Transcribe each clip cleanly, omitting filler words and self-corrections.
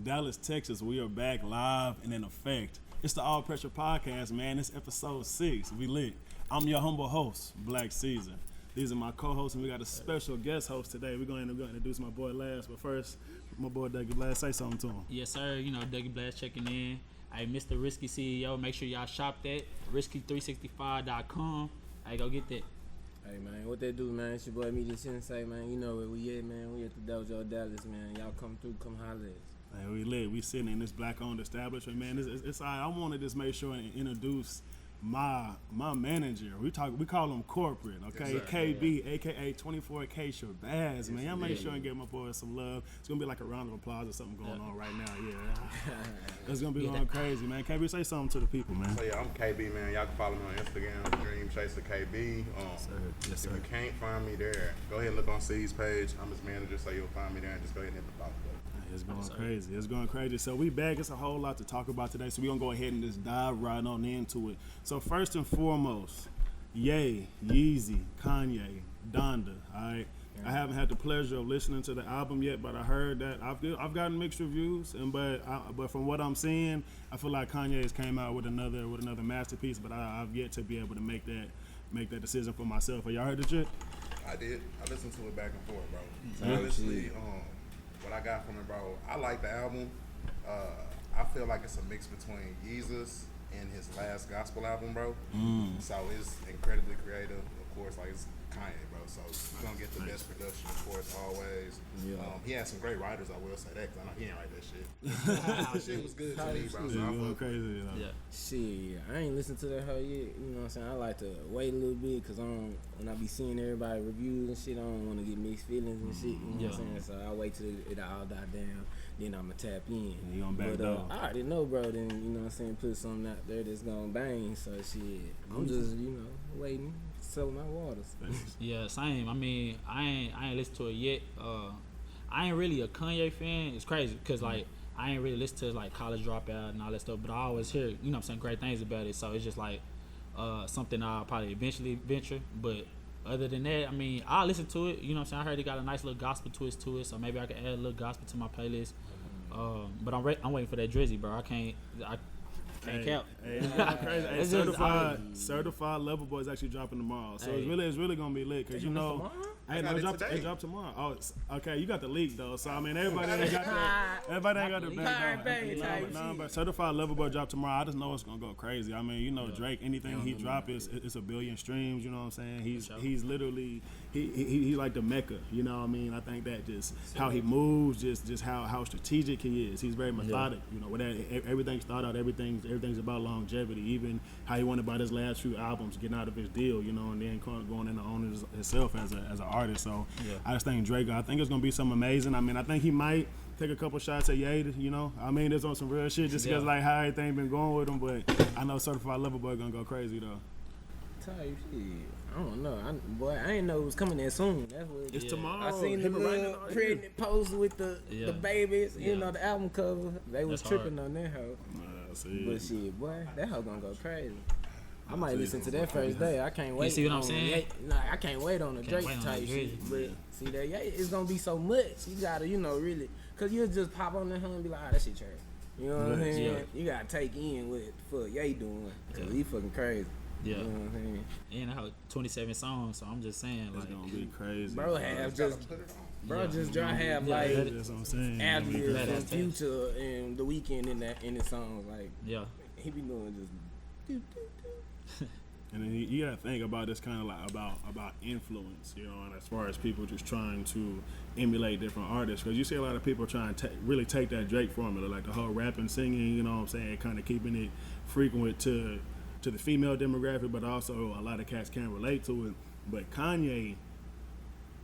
Dallas, Texas. We are back live and in effect. It's the All Pressure Podcast, man. It's episode 6. We lit. I'm your humble host, Black Ceasar. These are my co-hosts, and we got a special guest host today. We're going to introduce my boy Last, but first, my boy Dougie Blast, say something to him. Yes, sir. You know, Dougie Blast checking in. Hey, Mr. Risky CEO, make sure y'all shop that. Risky365.com. Hey, go get that. Hey, man, what they do, man? It's your boy, Media Sensei, man. You know where we at, man. We at the Dojo Dallas, man. Y'all come through, come holler at us. Hey, we lit. We sitting in this black-owned establishment, man. It's all right. I want to just make sure and introduce my manager. We call him corporate, okay? Yes, KB, aka 24K Shabazz, man. Y'all make sure and give my boy some love. It's gonna be like a round of applause or something going on right now. Yeah, it's gonna be going crazy, man. KB, say something to the people, man. So yeah, I'm KB, man. Y'all can follow me on Instagram, Dream Chaser KB. Yes, sir. If you can't find me there, go ahead and look on C's page. I'm his manager, so you'll find me there, and just go ahead and hit the follow button. It's going crazy. It's going crazy. So we back. It's a whole lot to talk about today. So we're going to go ahead and just dive right on into it. So first and foremost, Ye, Yeezy, Kanye, Donda, all right? I haven't had the pleasure of listening to the album yet, but I heard that I've gotten mixed reviews, but from what I'm seeing, I feel like Kanye has came out with another masterpiece, but I've yet to be able to make that decision for myself. Have y'all heard the shit? I did. I listened to it back and forth, bro. Honestly, what I got from it, bro, I like the album. I feel like it's a mix between Yeezus and his last gospel album, bro. So it's incredibly creative. Of course, like it's Kanye, bro. So you're gonna get the best production, of course, always. Yeah. He had some great writers, I will say that, because I know he ain't write that shit. The shit was good to me, bro. So I'm crazy, you know? Yeah. Shit, I ain't listened to that whole yet. You know what I'm saying? I like to wait a little bit, because when I be seeing everybody reviews and shit, I don't want to get mixed feelings and shit. You know what I'm saying? So I wait till it all die down, then I'ma tap in. You gonna back down. I already know, bro. Then you know what I'm saying? Put something out there that's gonna bang. So shit, I'm just waiting, selling my waters. Yeah, same. I mean, I ain't listened to it yet. I ain't really a Kanye fan. It's crazy because like I ain't really listened to like College Dropout and all that stuff, but I always hear what I'm saying, great things about it. So it's just like something I'll probably eventually venture. But other than that, I mean, I'll listen to it. You know what I'm saying? I heard it got a nice little gospel twist to it, so maybe I can add a little gospel to my playlist. But I'm waiting for that Drizzy, bro. I can't count. Hey, certified Level Boy is actually dropping tomorrow, so it's really gonna be lit because it dropped tomorrow. Oh, okay, you got the leak though, so I mean everybody ain't got the bang. But certified Level Boy dropped tomorrow. I just know it's gonna go crazy. I mean, Drake, anything he drop it's a billion streams. You know what I'm saying? He's literally he's like the Mecca. You know what I mean? I think that just how he moves, just how strategic he is. He's very methodic. You know, with that everything started out, everything's about longevity. Even how he went about his last few albums, getting out of his deal, and then going into owning himself as an artist. So I just think Drake, I think it's gonna be something amazing. I mean, I think he might take a couple shots at Ye, I mean, there's on some real shit just because like how everything been going with him. But I know Certified Lover Boy gonna go crazy though. Type shit. I don't know. I ain't know it was coming that soon. That's what it's tomorrow. I seen the little pregnant pose with the babies. The album cover. They was tripping on that hoe. But shit, boy, that hoe gonna go crazy. I might listen to that first day. I can't wait. You see what I'm saying? I can't wait on the Drake type shit. But see that, it's gonna be so much. You gotta, really, cause you'll just pop on that hoe and be like, that shit trash. You know what I'm saying? Yeah. You gotta take in what the fuck Ye doing, cause he fucking crazy. Yeah. You know what I'm saying? And I have 27 songs, so I'm just saying, it's gonna be crazy. Bro just have like that's what I'm saying. Ad-libs and Future and The Weeknd in his songs, like he be doing just. And then you gotta think about this kind of like about influence, and as far as people just trying to emulate different artists, because you see a lot of people trying to really take that Drake formula, like the whole rapping, singing, you know what I'm saying, kind of keeping it frequent to the female demographic, but also a lot of cats can't relate to it. But Kanye,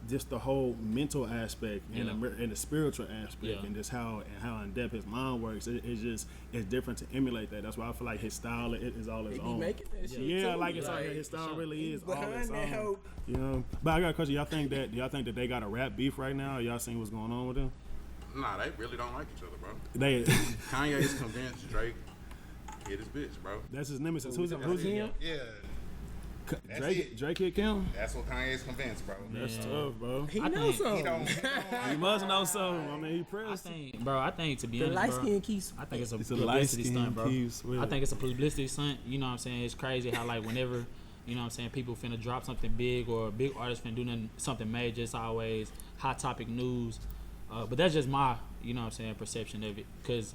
just the whole mental aspect and the spiritual aspect and just how in depth his mind works, it's different to emulate that. That's why I feel like his style is all his own. Making that shit it's like his style really is all his own. But I got a question. Y'all think that they got a rap beef right now? Y'all seen what's going on with them? Nah, they really don't like each other, bro. Kanye's convinced Drake hit his bitch, bro. That's his nemesis. Who's him? Yeah. Drake hit Kim? That's what Kanye's convinced, bro. That's tough, bro. He knows something. He must know something. I mean, he pressed. I think to be The honest, light bro, skin keeps. I think it's a publicity stunt, bro. I think it's a publicity stunt. You know what I'm saying? It's crazy how like whenever, you know what I'm saying, people finna drop something big or a big artist finna do something major, it's always hot topic news. But that's just my, you know what I'm saying, perception of it. Cause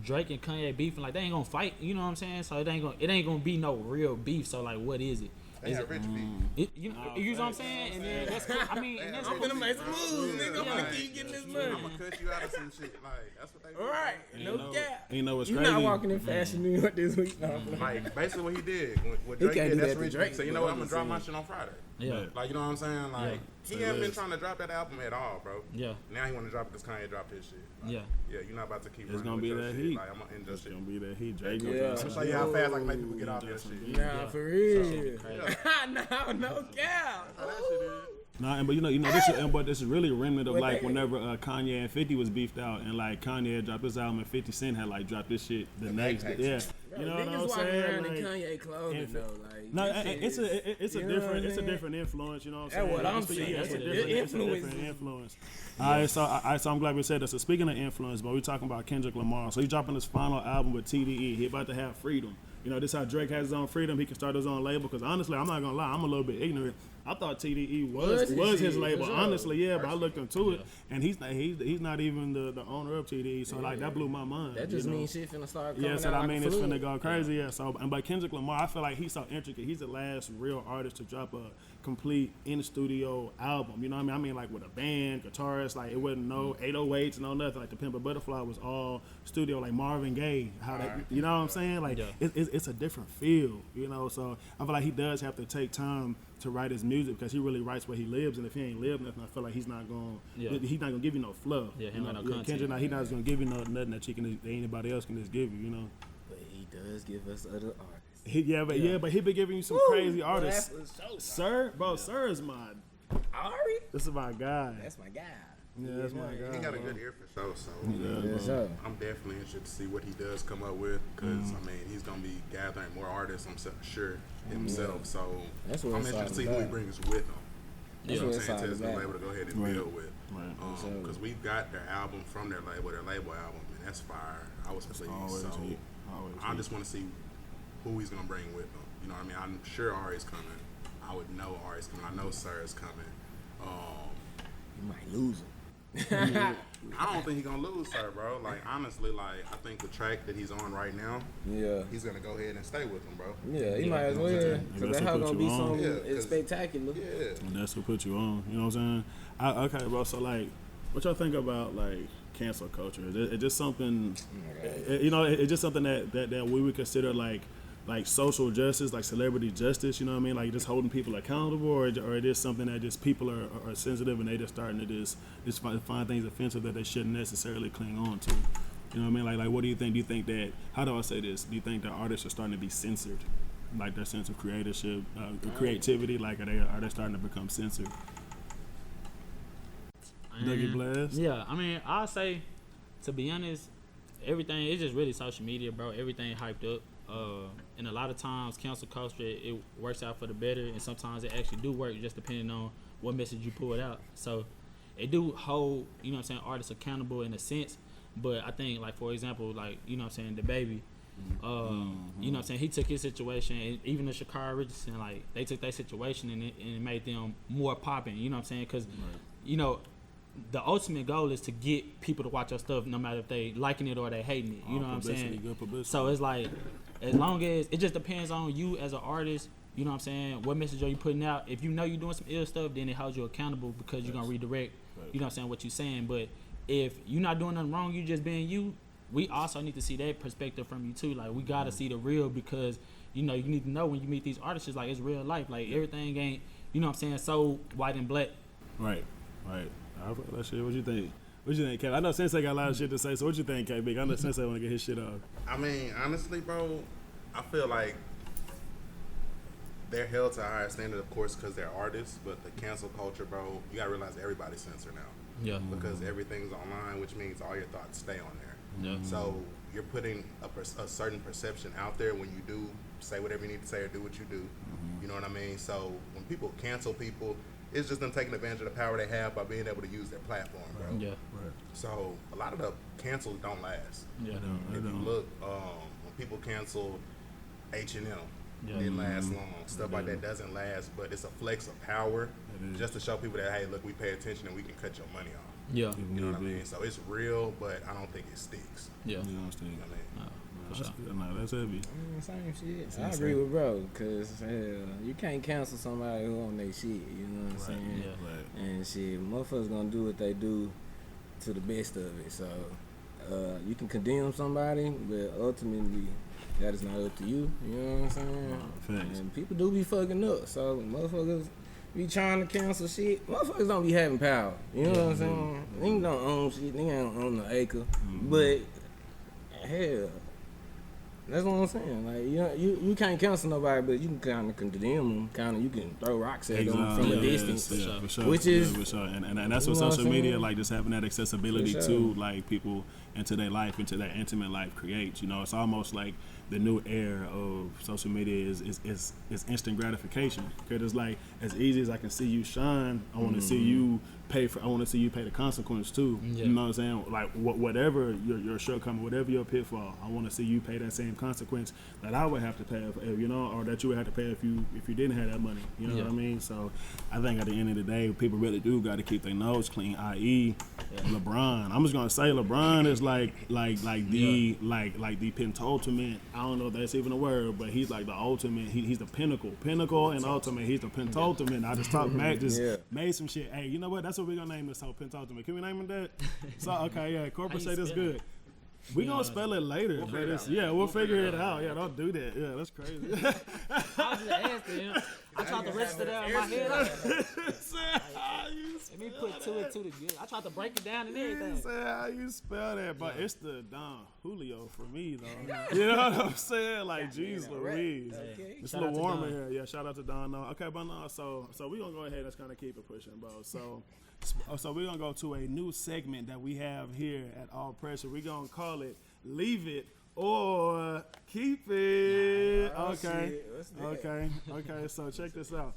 Drake and Kanye beefing, like they ain't gonna fight, you know what I'm saying? So it ain't gonna be no real beef. So like, what is it? They have rich beef. You know what I'm saying? And then that's cool. I mean, and that's I'm gonna make some moves, nigga. I'm gonna keep getting this money. I'm gonna cut you out of some shit. Like that's what they do. Right, no cap. You know what's You crazy? not walking in Fashion New York this week, no. Like basically what he did. What He Drake can't did, do that's that to rich Drake, beef. So you know but what? I'm gonna drop I'm my just shit on Friday. Yeah. Like you know what I'm saying? Like he So haven't been it's- trying to drop that album at all, bro. Yeah. Now he want to drop it because Kanye dropped his shit. Like, Yeah. Yeah, you're not about to keep. It's running gonna with be your that shit. heat. Like I'm gonna end your It's shit. gonna be that heat. Drake. Yeah. I'm gonna show you how fast I can make people get off your shit. Nah, for real. No cap. Nah, but this is really a remnant of like whenever Kanye and 50 was beefed out, and like Kanye had dropped his album and 50 Cent had like dropped this shit the next day. Yeah, you know what I'm Niggas walking saying? around in Like, Kanye clothing though, like. no, this shit it's a you know different what I'm saying? different influence. You know what I'm That's saying? what I'm It's a- saying. yeah, it's a The different influence. All right, so I'm glad we said that. So speaking of influence, but we're talking about Kendrick Lamar. So he's dropping his final album with TDE. He about to have freedom. You know, this is how Drake has his own freedom. He can start his own label. Because honestly, I'm not gonna lie, I'm a little bit ignorant. I thought TDE was his label. sure. Honestly, yeah, but I looked into it, and he's not even the owner of TDE. So like that blew my mind. That just you know? means shit finna start coming Yeah, so out I like mean a it's flood. finna go crazy. Yeah. So and by Kendrick Lamar, I feel like he's so intricate. He's the last real artist to drop a complete in studio album. You know what I mean? Like with a band, guitarist, like it wasn't no 808s, no nothing. Like the Pimp a Butterfly was all studio, like Marvin Gaye. How that, you know what I'm saying? Like it's a different feel. You know, so I feel like he does have to take time to write his music because he really writes where he lives, and if he ain't lived nothing, I feel like he's not gonna give you no fluff. Yeah, you know? no content. Kendrick, he's not just gonna give you nothing that anybody else can just give you. You know. But he does give us other artists. But he been giving you some crazy artists. Sir is my. Ari? This is my guy. That's my guy. Yeah, that's my guy. He got a good ear for show, so So I'm definitely interested to see what he does come up with because I mean he's gonna be gathering more artists. I'm sure himself, so That's what I'm it's interested to see all who he about. brings with him. That's You know what what I'm it's saying? To all his new about. label to go ahead and build with, Right. because we've got their album from their label album, and that's fire. I was pleased. always So heat. Always I heat. just want to see who he's gonna bring with him. You know what I mean? I'm sure Ari's coming. I would know Ari's coming. I know Sir is coming. you might lose him. I don't think he's gonna lose, Sir, bro. Like honestly, like I think the track that he's on right now, Yeah. he's gonna go ahead and stay with him, bro. Yeah, he might as well. That's Because that what hoe put gonna you be on. something Yeah, 'cause- spectacular. Yeah. And that's what put you on. You know what I'm saying? Okay, bro. So like, what y'all think about like cancel culture? Is it just something? It's just something that we would consider like social justice, like celebrity justice. You know what I mean? Like just holding people accountable, or it is something that just people are sensitive and they just starting to just find things offensive that they shouldn't necessarily cling on to. You know what I mean? Like what do you think? Do you think that? How do I say this? Do you think that artists are starting to be censored? Like their sense of creatorship, creativity, like are they starting to become censored? Dougie Blast? Yeah, I mean, I'll say, to be honest, everything is just really social media, bro. Everything hyped up. And a lot of times, cancel culture, it works out for the better, and sometimes it actually do work just depending on what message you pull it out. So it do hold, you know what I'm saying, artists accountable in a sense, but I think, like, for example, like, you know what I'm saying, the baby, you know what I'm saying, he took his situation, and even the Shakira Richardson, like, they took their situation and it made them more popping, you know what I'm saying, because, you know, the ultimate goal is to get people to watch your stuff no matter if they liking it or they hating it, you know what I'm saying. Good publicity. So it's like, as long as it just depends on you as an artist, you know what I'm saying, what message are you putting out. If you know you're doing some ill stuff, then it holds you accountable because you're gonna redirect, you know what I'm saying, what you're saying. But if you're not doing nothing wrong, you just being you, we also need to see that perspective from you too. Like we gotta see the real, because you know you need to know when you meet these artists, it's like it's real life. Like everything ain't, you know what I'm saying, so white and black. Right. I feel that shit. What you think? What you think, Kev? I know Sensei got a lot of shit to say, so what you think, K-Big? I know Sensei want to get his shit off. I mean, honestly, bro, I feel like they're held to a higher standard, of course, because they're artists. But the cancel culture, bro, you gotta realize everybody's censored now. Yeah. Because everything's online, which means all your thoughts stay on there. Yeah. So you're putting a certain perception out there when you do say whatever you need to say or do what you do. You know what I mean? So when people cancel people, it's just them taking advantage of the power they have by being able to use their platform, bro. Yeah. Right. So a lot of the cancels don't last. Yeah. If you look, when people cancel H&M, didn't last long. Stuff like that doesn't last, but it's a flex of power just to show people that, hey, look, we pay attention and we can cut your money off. Yeah. You know what I mean? So it's real, but I don't think it sticks. Yeah. You know what I'm saying? You know what I mean? For sure. No, that's heavy. Same shit. I agree with bro, cause you can't cancel somebody who on their shit. You know what I'm saying? Yeah. Right. And shit, motherfuckers gonna do what they do to the best of it. So you can condemn somebody, but ultimately that is not up to you. You know what I'm saying? Thanks. And people do be fucking up. So motherfuckers be trying to cancel shit. Motherfuckers don't be having power. You know what I'm saying? Niggas don't own shit. Niggas don't own the acre. But hell. That's what I'm saying. Like you can't cancel nobody, but you can kind of condemn them. You can throw rocks at them from a distance. For sure. Which is, for sure. And that's what you know social what I'm media, saying? like just having that accessibility For sure. to like people into their life, into their intimate life creates. You know, it's almost like the new era of social media is instant gratification. Because it's like as easy as I can see you shine, I want to see you pay the consequence too. Yeah. You know what I'm saying? Like whatever your shortcoming, whatever your pitfall, I want to see you pay that same consequence that I would have to pay, if, you know, or that you would have to pay if you didn't have that money. You know what I mean? So I think at the end of the day, people really do got to keep their nose clean. I.e., LeBron. I'm just gonna say LeBron is like the pentultimate. I don't know if that's even a word, but he's like the ultimate. He's the pinnacle and ultimate. He's the pentultimate. I just talked back, made some shit. Hey, you know what? That's what we're gonna name this whole pentultimate. Can we name him that? So okay, yeah. Corporate say that's good. We gonna spell it later, we'll figure it out. Yeah, don't do that. Yeah, that's crazy. I was just asking, you know. I tried to register that in my head. Let me put two and two together. I tried to break it down and everything. Say how you spell that, but it's the Don Julio for me though. You know what I'm saying? Like, jeez Louise. Okay. It's a little warmer here. Yeah, shout out to Don. No, okay, but no. So we gonna go ahead and just kind of keep it pushing, bro. So we're gonna go to a new segment that we have here at All Pressure. We're gonna call it "Leave It or Keep It." Okay. So check this out.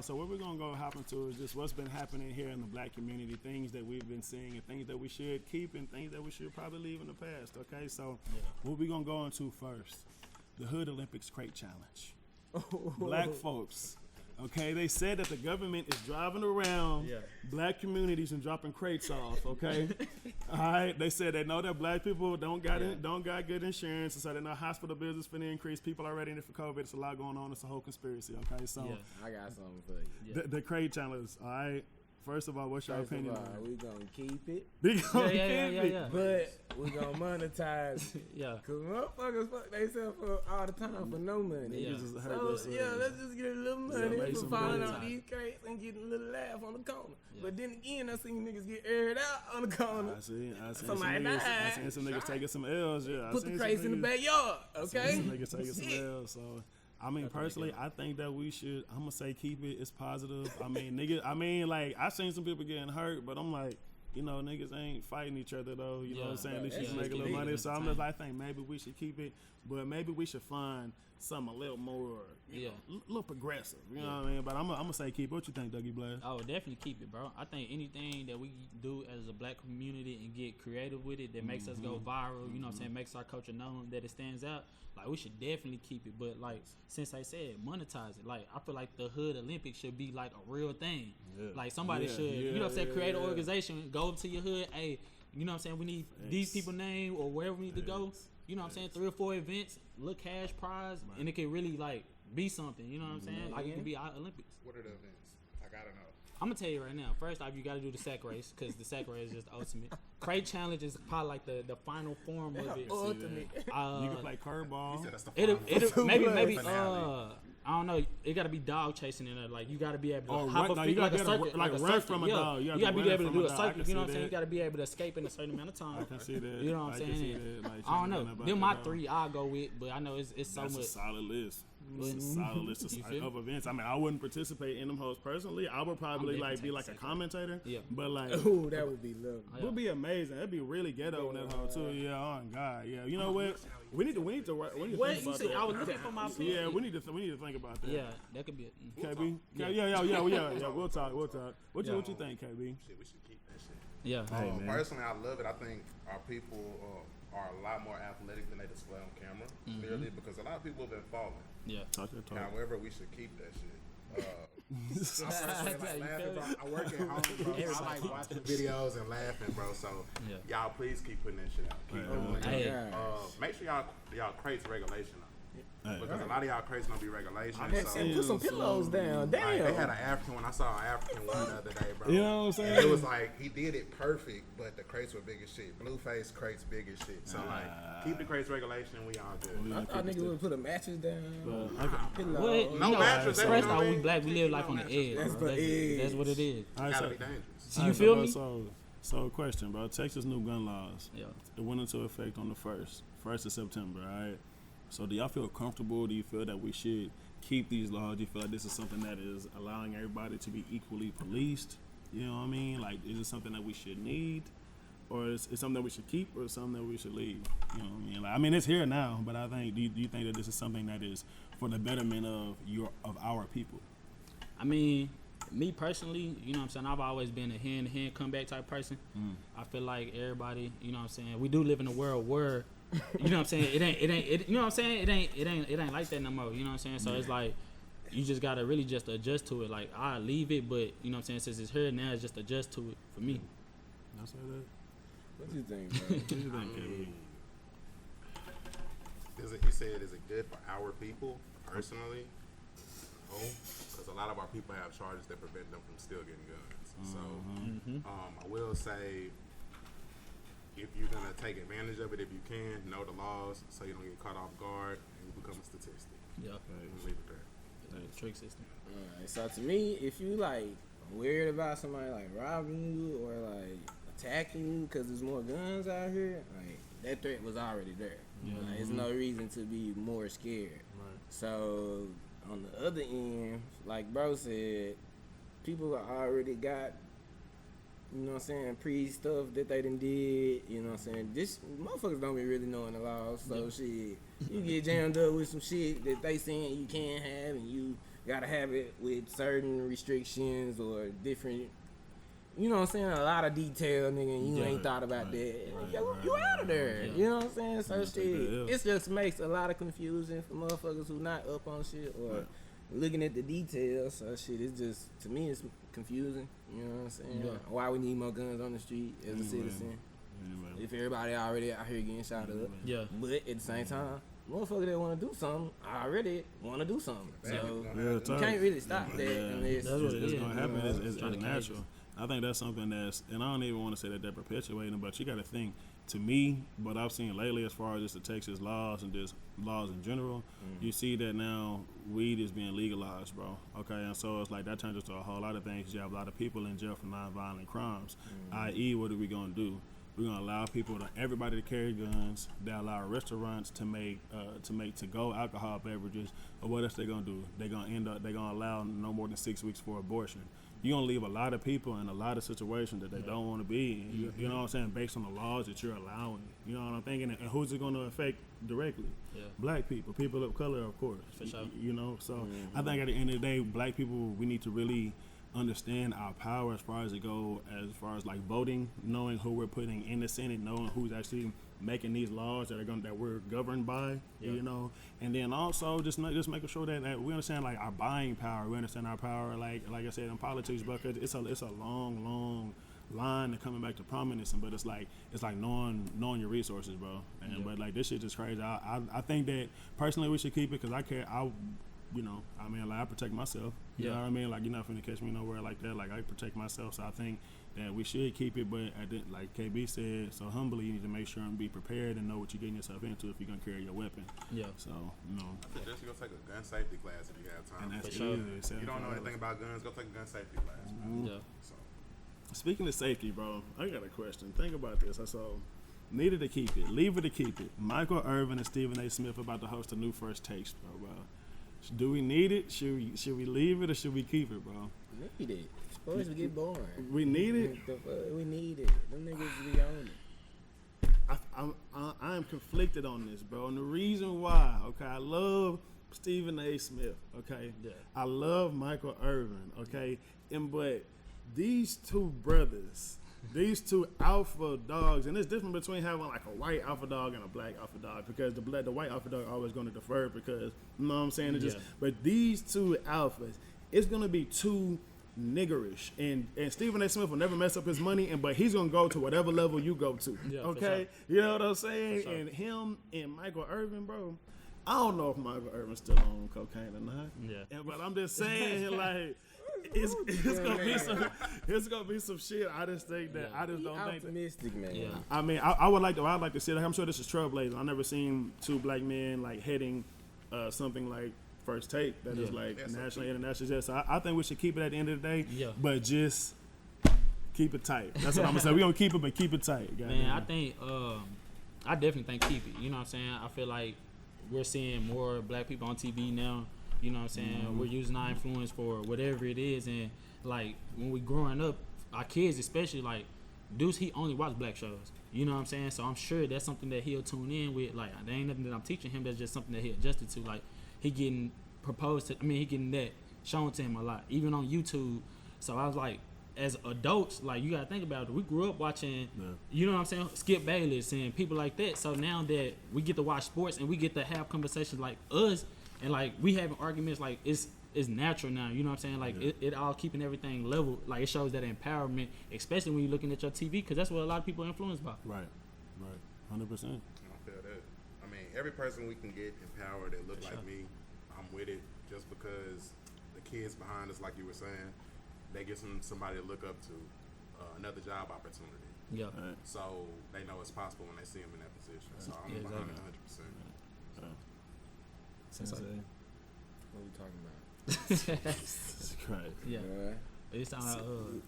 So what we're gonna go hop into is just what's been happening here in the Black community, things that we've been seeing, and things that we should keep, and things that we should probably leave in the past. Okay. So what we gonna go into first? The Hood Olympics Crate Challenge. Black folks. Okay, they said that the government is driving around black communities and dropping crates off. Okay, all right. They said they know that black people don't got good insurance, and so they know hospital bills is finna increase. People are ready for COVID. It's a lot going on. It's a whole conspiracy. Okay, so I got something for you. The crate challenge. All right. First of all, what's your opinion? We gonna keep it. We gonna keep it. But we gonna monetize. Cause motherfuckers fuck themselves up all the time for no money. So let's just get a little money for falling on these crates and getting a little laugh on the corner. But then again, I seen niggas get aired out on the corner. I seen some niggas taking some L's. Yeah, put the crates in the backyard. Okay. I seen some niggas taking some L's. So. I mean, personally, I think that we should. I'm gonna say keep it. It's positive. I mean, like I seen some people getting hurt, but I'm like, you know, niggas ain't fighting each other though. You know what I'm saying? At least you can make a little money. So I'm just like, I think maybe we should keep it, but maybe we should find something a little more, you know, a little progressive. You know what I mean? But I'm gonna say keep it. What you think, Dougie Blair? I would definitely keep it, bro. I think anything that we do as a black community and get creative with it that makes us go viral, you know what I'm saying, makes our culture known, that it stands out, like we should definitely keep it. But like since I said, monetize it. Like I feel like the Hood Olympics should be like a real thing. Like somebody should, you know what I'm saying, create an organization, go to your hood, hey, you know what I'm saying, we need these people name or wherever we need to go. You know what I'm saying, 3 or 4 events, little cash prize, and it can really like be something. You know what I'm saying? Like it can be our Olympics. What are the events? I gotta know. I'm gonna tell you right now. First off, you gotta do the sack race because the sack race is just the ultimate. Crate challenge is probably like the final form of it. Ultimate. You can play curveball. It'll maybe I don't know. It gotta be dog chasing in there. Like you gotta be able to hop a like a circle, like a run from a dog. You gotta be able to do a circle. You know what I'm saying? You gotta be able to escape in a certain amount of time. I can see that. You know what I'm saying? I don't know. Them my 3 I'll go with, but I know it's so much. That's a solid list. It's a solid list of events. I mean, I wouldn't participate in them hoes personally. I would probably like be like a commentator. Yeah. But like, oh, that would be lovely. It would be amazing. It'd be really ghetto in that hoe too. Yeah, oh God. Yeah. You know what? We need to think about that. I was looking for my pick. Yeah, we need to think about that. Yeah, that could be it. KB. Yeah. We'll talk. What you think, KB? Shit, we should keep that shit. Yeah. Hey, man. Personally, I love it. I think our people are a lot more athletic than they display on camera, clearly, because a lot of people have been falling. Yeah. Talk. However, we should keep that shit. I work at home, bro. I like watching videos and laughing, bro. So y'all please keep putting that shit out. Make sure y'all crates regulation up. Because a lot of y'all crates gonna be regulation. Put some pillows down. Damn. Like, they had an African one. I saw an African one the other day, bro. You know what I'm saying? And it was like he did it perfect, but the crates were big as shit. Blueface crates big as shit. So like, keep the crates regulation. We all good. I thought niggas would put a mattress down. What? No mattress. First off, we black. We live life on the edge. That's Bro. the edge. That's what it is. Gotta be dangerous. So you feel me? So question, bro. Texas new gun laws. Yeah. It went into effect on the 1st of September, all right? So do y'all feel comfortable? Do you feel that we should keep these laws? Do you feel like this is something that is allowing everybody to be equally policed? You know what I mean? Like, is it something that we should need? Or is it something that we should keep, or something that we should leave? You know what I mean? Like, I mean, it's here now, but I think, do you think that this is something that is for the betterment of our people? I mean, me personally, you know what I'm saying, I've always been a hand-to-hand comeback type person. I feel like everybody, you know what I'm saying, we do live in a world where, you know what I'm saying, it ain't, you know what I'm saying, it ain't like that no more, you know what I'm saying? So it's like, you just gotta really just adjust to it. Like, I leave it, but, you know what I'm saying, since it's here now, it's just adjust to it for me. I'll say that. What you think, bro? What you think, KB? You said, is it good for our people personally? No, because a lot of our people have charges that prevent them from still getting guns. So I will say, if you're gonna take advantage of it, if you can, know the laws so you don't get caught off guard and you become a statistic. Yeah. Leave it there. Trick system. Alright, so to me, if you like weird about somebody like robbing you or like attacking you because there's more guns out here, like that threat was already there. Like, there's no reason to be more scared. Right. So on the other end, like bro said, people already got, you know what I'm saying, pre-stuff that they done did, you know what I'm saying. This motherfuckers don't be really knowing the laws, so shit, you get jammed up with some shit that they saying you can't have, and you gotta have it with certain restrictions or different, you know what I'm saying, a lot of detail, nigga, and you ain't thought about that. You out of there, you know what I'm saying? So shit, it just makes a lot of confusion for motherfuckers who not up on shit or looking at the details. So shit, it's just, to me, it's confusing, you know what I'm saying? Why we need more guns on the street as a citizen if everybody already out here getting shot up. But at the same time, motherfuckers that want to do something already want to do something. So you can't really stop that unless that's what it's going to happen. It's natural. I think that's something that's, and I don't even want to say that they're perpetuating, but you got to think, to me, what I've seen lately as far as just the Texas laws and just laws in general, you see that now weed is being legalized, bro. Okay, and so it's like that turns into a whole lot of things. You have a lot of people in jail for nonviolent crimes, i.e., what are we going to do? We're gonna allow everybody to carry guns. They allow restaurants to make to-go alcohol beverages. But what else they gonna do? They're gonna allow no more than 6 weeks for abortion. You're gonna leave a lot of people in a lot of situations that they don't want to be in. You know what I'm saying? Based on the laws that you're allowing. You know what I'm thinking? And who's it gonna affect directly? Black people, people of color, of course. For sure. You know, so I think at the end of the day, black people, we need to really understand our power as far as like voting, knowing who we're putting in the Senate, knowing who's actually making these laws that we're governed by, you know, and then also just making sure that we understand like our buying power, we understand our power, like I said in politics, because it's a long line to coming back to prominence, but it's like knowing your resources, bro. And but like this shit is crazy. I think that personally we should keep it because I care. You know, I mean, like, I protect myself. You know what I mean? Like, you're not finna catch me nowhere like that. Like, I protect myself. So I think that we should keep it. But like KB said, so humbly, you need to make sure and be prepared and know what you're getting yourself into if you're going to carry your weapon. So, you know. I suggest you go take a gun safety class if you have time. And that's easy. If you don't know anything about guns, go take a gun safety class. So. Speaking of safety, bro, I got a question. Think about this. I saw Needed to Keep It, Leave It to Keep It. Michael Irvin and Stephen A. Smith about to host a new First Takes, bro. Do we need it? Should we leave it or should we keep it, bro? Need it. Sports get boring. We need it. We need it. Them niggas be on it. I am conflicted on this, bro. And the reason why, okay, I love Stephen A. Smith, okay? Yeah. I love Michael Irvin, okay? But these two brothers, these two alpha dogs, and it's different between having like a white alpha dog and a black alpha dog, because the white alpha dog always going to defer, because, you know what I'm saying? It's just, but these two alphas, it's going to be too niggerish, and Stephen A. Smith will never mess up his money, but he's gonna go to whatever level you go to. Yeah, okay, you know what I'm saying? Sure. And him and Michael Irvin, bro. I don't know if Michael Irvin's still on cocaine or not. Yeah, but I'm just saying, like, it's gonna be some shit. I just think that I just don't think optimistic, man. Yeah. I mean, I'd like to see. Like, I'm sure this is trailblazing. I've never seen two black men like heading something like First Take that is like nationally, internationally. So I think we should keep it at the end of the day. Yeah. But just keep it tight. That's what I'm gonna say. We're gonna keep it, but keep it tight. Man, I think I definitely think keep it. You know what I'm saying? I feel like we're seeing more black people on TV now. You know what I'm saying? Mm-hmm. We're using our influence for whatever it is, and like when we growing up, our kids especially, like Deuce, he only watch black shows. You know what I'm saying? So I'm sure that's something that he'll tune in with. Like, there ain't nothing that I'm teaching him. That's just something that he adjusted to. Like, he getting proposed to. I mean, he getting that shown to him a lot, even on YouTube. So I was like, as adults, like, you gotta think about it. We grew up watching, you know what I'm saying, Skip Bayless and people like that. So now that we get to watch sports and we get to have conversations like us, and like we having arguments, like it's natural now. You know what I'm saying? Like it all keeping everything level. Like, it shows that empowerment, especially when you're looking at your TV, because that's what a lot of people are influenced by. Right, 100%. I feel that. I mean, every person we can get empowered that look like me, I'm with it. Just because the kids behind us, like you were saying, they get somebody to look up to, another job opportunity. Yeah. Right. So they know it's possible when they see them in that position. So I'm behind it 100%. Sensei. What are we talking about? That's great. Yeah. It's on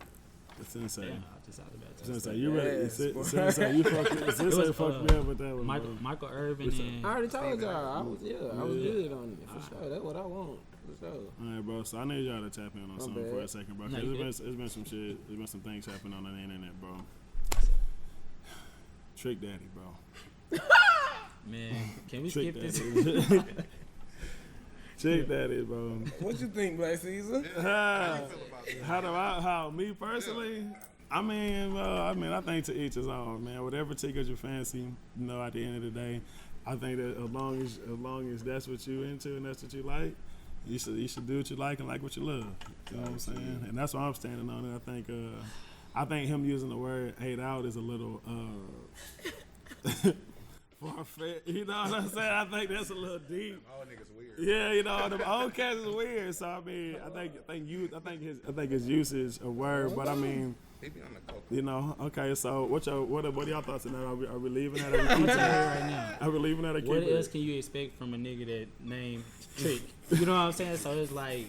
Sensei. Yeah, I just out about Sensei, you ready? Sensei, you fucked me up with that one. Michael Irvin and I already told y'all. I was good on it for sure. That's what I want for sure. All right, bro. So I need y'all to tap in on something for a second, bro. Because it's been some shit. There's been some things happening on the internet, bro. Trick Daddy, bro. Man, can we skip this? Trick Daddy, bro. What you think, Black Ceasar? How me personally? I mean, I think to each his own, man. Whatever tickles your fancy, you know, at the end of the day, I think that as long as that's what you into and that's what you like, you should do what you like and like what you love. You know what I'm saying? And that's why I'm standing on it. I think him using the word "hate out" is a little far-fetched. You know what I'm saying? I think that's a little deep. All niggas weird. Yeah, you know, the old cats is weird. So I mean, I think his usage of word, but I mean, Maybe on the coke. you know, okay. So what are y'all thoughts on that? Are we leaving that? Are we keeping it right now? Are we leaving that? Or What keeping else it? can you expect from a nigga that named Trick? You know what I'm saying? So it's like,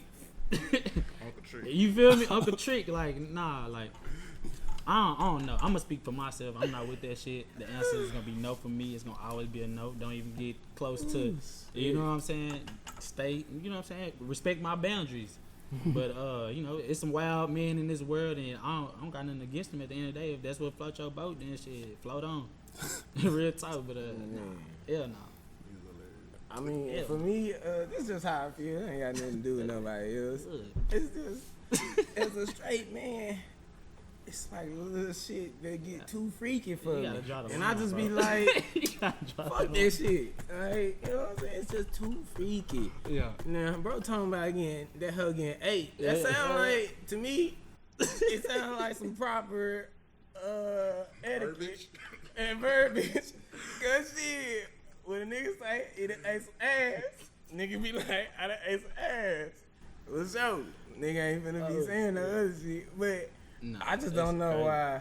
Uncle Trick. you feel me? Uncle Trick, like, nah, like, I don't know. I'm gonna speak for myself. I'm not with that shit. The answer is gonna be no for me. It's gonna always be a no. Don't even get close to, you know what I'm saying? Stay, you know what I'm saying? Respect my boundaries. But you know, it's some wild men in this world, and I don't got nothing against them. At the end of the day, if that's what floats your boat, then shit, float on. Real talk, but hell no. I mean, for me, this is just how I feel. It ain't got nothing to do with nobody else. It's just, as a straight man, it's like little shit that get too freaky for me. And I just be like, fuck that shit. Like, you know what I'm saying? It's just too freaky. Yeah. Now, bro talking about again, that hug getting 8. That sound like, to me, it sounds like some proper etiquette and verbiage. Cause shit, when a nigga say, it ate some ass, nigga be like, I done ate some ass. What's up? Nigga ain't finna be saying the other shit. But No, I just don't know why.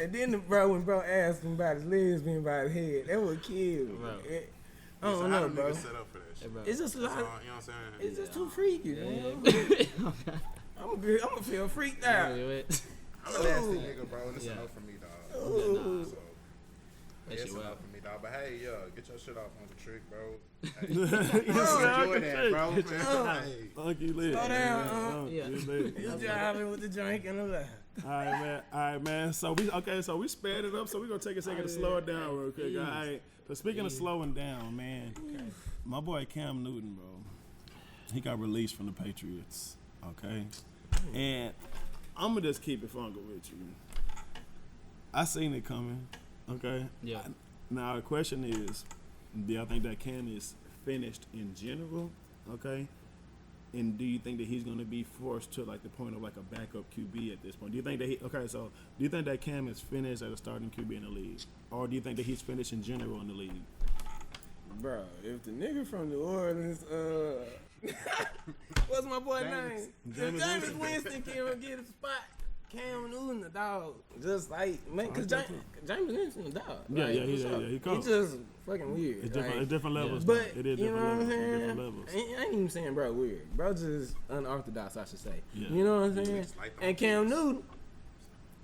And then when bro asked him about his legs being by his head, that would kill me. I don't know, bro. Set up for that shit. It's just a lot. You know what I'm saying? It's just too freaky, man. I'm gonna feel freaked out. I'm a nasty nigga, bro. This is no for me, dog. Ooh. So, That It's shit enough wild. for me, dog. But hey, get your shit off on the trick, bro. Enjoy That, bro. Man. Hey. Funky lit. Slow down, Yeah. You driving with the drink and the laugh. All right, man. So we sped it up. So we gonna take a second to slow it down real quick. All right. But speaking of slowing down, man, my boy Cam Newton, bro, he got released from the Patriots. Okay, and I'm gonna just keep it funky with you. I seen it coming. Okay. Yeah. Now the question is, do y'all think that Cam is finished in general? Okay. And do you think that he's going to be forced to like the point of like a backup QB at this point? Do you think that do you think that Cam is finished as a starting QB in the league? Or do you think that he's finished in general in the league? Bro, if the nigga from New Orleans, what's my boy name? If James Winston can get a spot, Cam Newton the dog. Just like, man, because James Winston the dog. Yeah, like, he comes. He just fucking weird. It's different levels. But, though. It is you know what I'm different saying? levels. Different levels. I ain't even saying bro weird. Bro just unorthodox, I should say. Yeah. You know what I'm saying? Like And Cam Newton,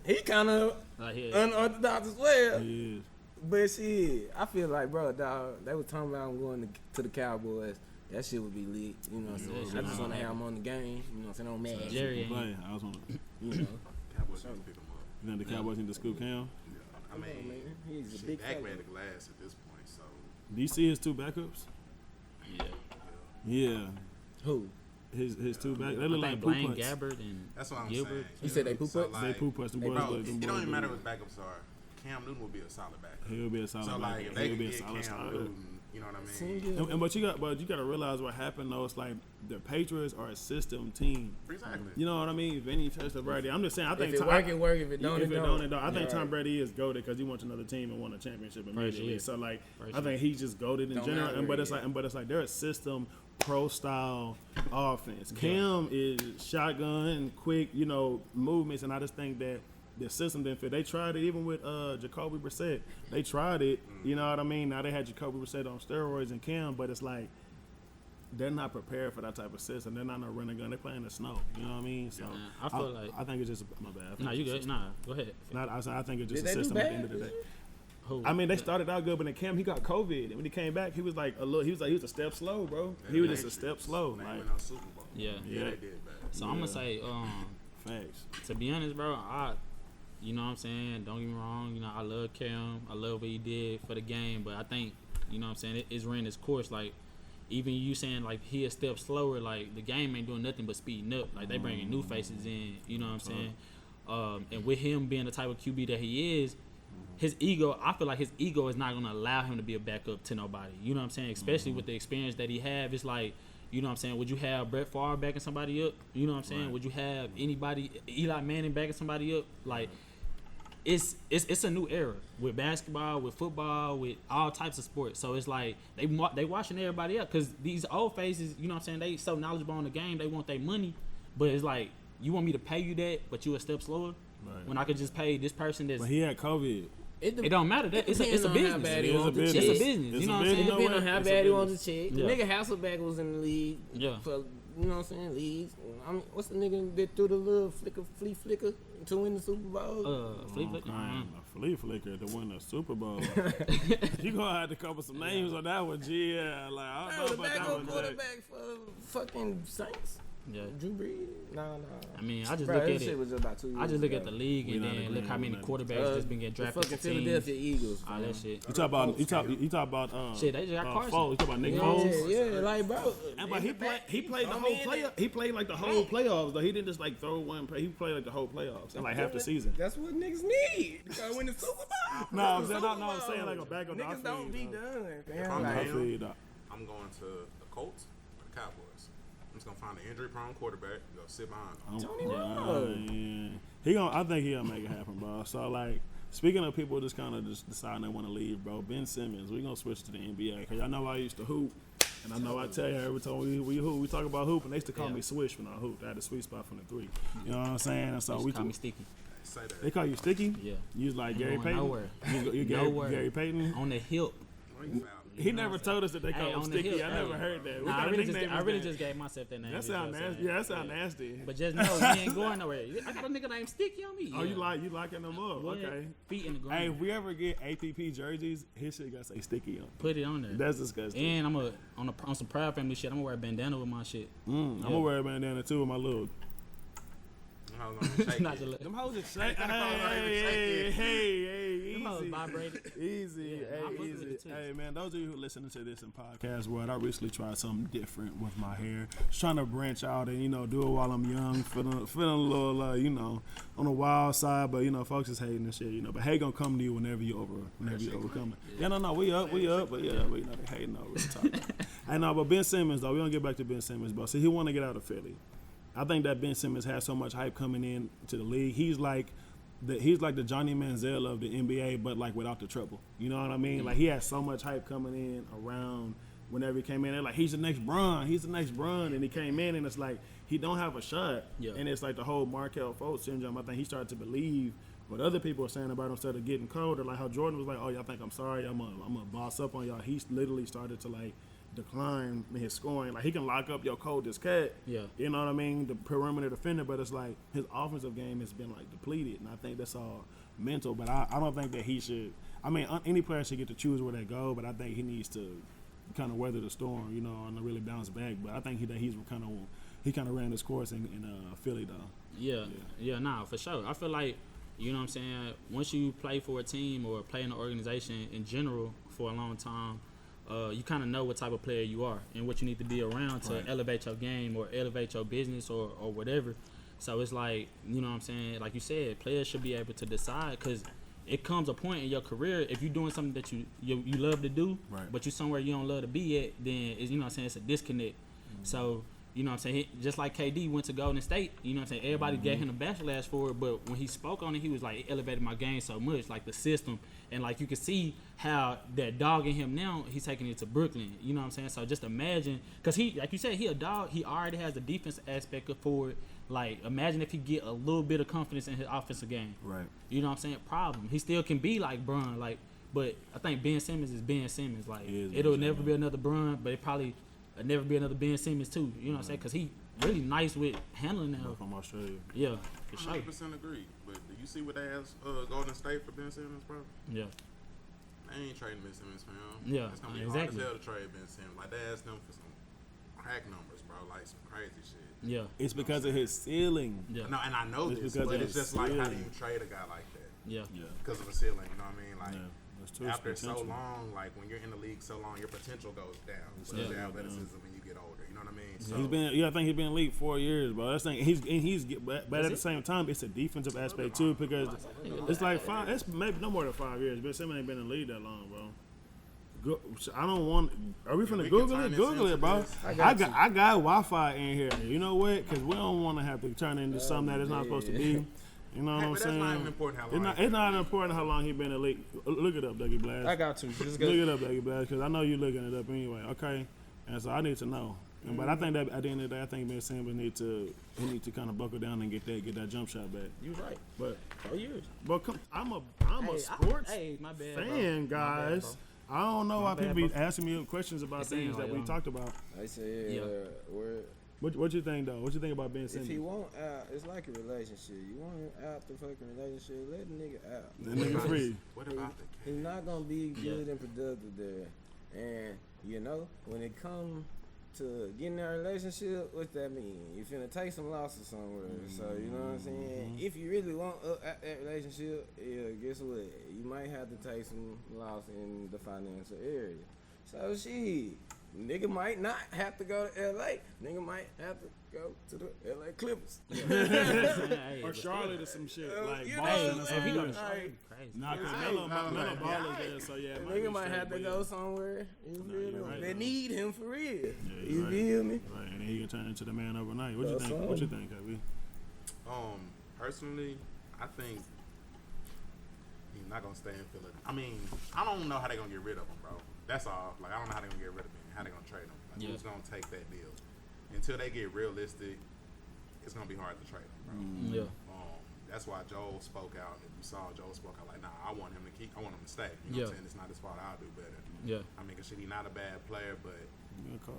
he kind of Like, yeah. unorthodox as well. He is. But shit, I feel like, bro, dog, they were talking about him going to the Cowboys. That shit would be lit. You know what I'm saying? I just want to have him on the game. You know what I'm saying? On mad. Jerry ain't. Play. I was on. You know? Cowboys need to pick him up. You think the Cowboys need to scoop Cam? I mean, man, he's a shit, big Dak fella. ran the glass at this point, so Do you see his two backups? Yeah. Yeah. Who? His two back. They I look think like Blaine poop butts. Gabbert and that's what I'm Gilbert. saying. You said they poop So, butts? They like, poop butts. Them Hey, boys bro, look- it them don't boys even matter look- what backups are. Cam Newton will be a solid backup. He'll be a solid So like, backup. if they He'll can be a get solid Cam starter. Newton, you know what I mean? Single. But you got to realize what happened though. It's like the Patriots are a system team. Exactly. You know what I mean? Vinny Brady. I'm just saying. I think If it work, it work. If it don't, if it it don't. don't, it don't. I think Yeah. Tom Brady is goated because he wants another team and won a championship immediately. year. So like, First I think he's just goated in Don't general. matter And but where it's he like they're a system pro style offense. Cam is shotgun and quick, you know, movements, and I just think that the system didn't fit. They tried it even with Jacoby Brissett. They tried it. You know what I mean? Now they had Jacoby Brissett on steroids and Cam, but it's like they're not prepared for that type of system. They're not no running gun. They're playing in the snow. You know what I mean? So I feel like. I think it's just my bad. I think Nah, it's you just a good? system. Nah, go ahead. I think it's just Did a they do system at the bad? end of the day. Who? I mean, they started out good, but then Cam, he got COVID, and when he came back, he was like a little. He was a step slow, bro. He was just a step slow. They Like, went on Super Bowl. Yeah. Yeah, they did bad. So I'm gonna say, facts. to be honest, bro, you know what I'm saying? Don't get me wrong. You know, I love Cam. I love what he did for the game, but I think, you know what I'm saying, it's ran its course. Like, even you saying like he a step slower, like the game ain't doing nothing but speeding up. Like they bringing new faces in. You know what I'm saying? And with him being the type of QB that he is, his ego, I feel like his ego is not gonna allow him to be a backup to nobody. You know what I'm saying? Especially with the experience that he have. It's like, you know what I'm saying? Would you have Brett Favre backing somebody up? You know what I'm saying? Right. Would you have anybody, Eli Manning backing somebody up? Like, it's a new era with basketball, with football, with all types of sports. So it's like they watching everybody up because these old faces, you know what I'm saying? They so knowledgeable on the game, they want their money, but it's like, you want me to pay you that, but you a step slower Right. when I could just pay this person that's. But he had COVID. It don't matter. It's a depends on how business. bad he It's a wants to business. It's a check. business. It's You know a what I'm business. saying? You know Depending on what? how It's a bad he wants business. to check. Yeah. Nigga Hasselbeck was in the league. Yeah. For, you know what I'm saying? Leagues. I mean, what's the nigga that threw the little flea flicker to win the Super Bowl? Flea Flick. A flea flicker to win the Super Bowl. You gonna have to cover some names on that one, G. Yeah, like I That don't was know the about that backup one. Jay. quarterback for fucking Saints. Yeah. Drew Brees? No. I mean, I just Bro, look that at shit it. was just about 2 years I just look ago. at the league We and not then agreeing look how on many that. quarterbacks just been getting The drafted fucking to teams. Philadelphia Eagles. All that shit. You talk about Shit, they just got Carson. Foles. You talk about Nick Yeah, Foles. yeah, like, bro. But he played the I whole mean, play. He played like the whole playoffs though. He didn't just like throw one play. He played like the whole playoffs and like half the season. That's what niggas need. To win the Super Bowl. No, I'm saying like a backup. Niggas don't be done. I'm I Like, feel you, dog. I'm going to the Colts or the Cowboys. I'm just gonna find an injury-prone quarterback. Go sit behind him. Tony Romo. Yeah. I think he'll make it happen, bro. So like, speaking of people just kind of just deciding they want to leave, bro. Ben Simmons, we gonna switch to the NBA because I know I used to hoop, and I know I tell you every time we hoop, we talk about hoop, and they used to call me Swish when I hooped. I had a sweet spot from the three. You know what I'm saying? And so They call me Sticky. Say that. They call you Sticky. Yeah. You was like Ain't Gary going Payton. nowhere. You Nowhere. Gary Payton. On the hip. Why you foul me? He never told us that they call him Sticky. I never heard that. Nah, I really just gave myself that name. That sound nasty. Yeah, that sound nasty. But just know he ain't going nowhere. I got a nigga named Sticky on me. Oh, you liking them up? Okay. Feet in the ground. Hey, if we ever get APP jerseys, his shit gotta say Sticky on. Put it on there. That's disgusting. And I'm on some Proud Family shit. I'm gonna wear a bandana with my shit. I'm gonna wear a bandana too with my little. Them hoes are shaking. Hey, them hoes vibrated. Easy. Hey, man, those of you who listening to this in podcast world, I recently tried something different with my hair. Just trying to branch out and, do it while I'm young, feeling a little, on the wild side, but, folks is hating and shit, but hate gonna come to you whenever you overcome it. Yeah, no, we up, but yeah, we they hating over the top. I know, but Ben Simmons, though, we gonna get back to Ben Simmons, bro. See, he want to get out of Philly. I think that Ben Simmons has so much hype coming in to the league. He's like the Johnny Manziel of the NBA, but like without the trouble. You know what I mean? Like he has so much hype coming in around whenever he came in. They're like, he's the next Bron, and he came in and it's like he don't have a shot. Yeah. And it's like the whole Markelle Fultz syndrome. I think he started to believe what other people are saying about him instead of getting colder. Like how Jordan was like, oh, y'all think I'm sorry? I'm a boss up on y'all. He literally started to like decline in his scoring. Like he can lock up your coldest cat. Yeah. You know what I mean? The perimeter defender, but it's like his offensive game has been like depleted, and I think that's all mental. But I don't think that he should. I mean, any player should get to choose where they go, but I think he needs to kind of weather the storm, and really bounce back. But I think he kind of ran his course in Philly though. Yeah, nah, for sure. I feel like, you know what I'm saying, once you play for a team or play in an organization in general for a long time, you kind of know what type of player you are and what you need to be around to elevate your game or elevate your business or whatever. So it's like, you know what I'm saying, like you said, players should be able to decide, because it comes a point in your career, if you're doing something that you love to do, but you're somewhere you don't love to be at, then it's, you know what I'm saying, it's a disconnect. So, you know what I'm saying, just like KD went to Golden State, you know what I'm saying, everybody gave him a backlash for it, but when he spoke on it, he was like, it elevated my game so much, like the system, and like you can see how that dog in him now, he's taking it to Brooklyn, you know what I'm saying. So just imagine, because he, like you said, he a dog, he already has the defensive aspect for it. Like, imagine if he get a little bit of confidence in his offensive game. Right. You know what I'm saying? Problem. He still can be like Bron, like, but I think Ben Simmons is Ben Simmons. Like, it'll never be another Bron, but it probably never be another Ben Simmons too. You know what I'm saying? Because he really nice with handling that. From Australia. Yeah, for sure. 100% agree. But do you see what they asked Golden State for Ben Simmons, bro? Yeah. They ain't trading Ben Simmons, fam. Yeah, it's gonna be hard as hell to trade Ben Simmons. Like, they asked them for some crack numbers, bro. Like some crazy shit. Yeah. It's because of his ceiling. Yeah. No, and I know this, but it's just like, how do you trade a guy like that? Yeah. Because of a ceiling, you know what I mean? Like, after so long, like when you're in the league so long, your potential goes down. So your athleticism when you get older, you know what I mean? So I think he's been in the league 4 years, bro. That's thing. But at the same time, it's a defensive aspect too, because it's like five. It's maybe no more than 5 years. But Simmons ain't been in the league that long, bro. I don't want. Are we finna Google it? Google it, bro. I got Wi-Fi in here. You know what? Because we don't want to have to turn it into something that it's not supposed to be. You know what I'm saying? That's not important how long. It's not important how long he been in the league. Look it up, Dougie Blast. I got to. Look it up, Dougie Blast, because I know you're looking it up anyway. Okay, and so I need to know. But I think that at the end of the day, I think Ben Simmons need to kind of buckle down and get that jump shot back. You're right. But 4 years. But I'm a sports fan, guys. Bad, I don't know why people be asking me questions about things that we talked about. I say, What you think though? What you think about Ben Simmons? If he want out, it's like a relationship. You want him out the fucking relationship, let the nigga out. The nigga free. What about the kid? He's not gonna be good and productive there. And when it comes to getting that relationship, what's that mean? You finna take some losses somewhere. So you know what I'm saying? If you really want that relationship, guess what? You might have to take some loss in the financial area. So shit. Nigga might not have to go to LA. Nigga might have to go to the LA Clippers. Or Charlotte or some shit. Like Boston or something. Nah, because Melo ball is there, so yeah. Nigga might have to go somewhere. You feel me? They need him for real. You feel me? Right, and then he can turn into the man overnight. What you think? What you think, Kobe? Personally, I think he's not gonna stay in Philly. I mean, I don't know how they're gonna get rid of him, bro. That's all. Like, I don't know how they're gonna get rid of him. How they gonna trade him? Like, who's gonna take that deal? Until they get realistic, it's gonna be hard to trade him, bro. that's why Joel spoke out. If you saw Joel spoke out, like, nah, I want him to stay. You know what I'm saying? It's not his fault. I'll do better. Yeah. I mean, cause he's not a bad player, but bro.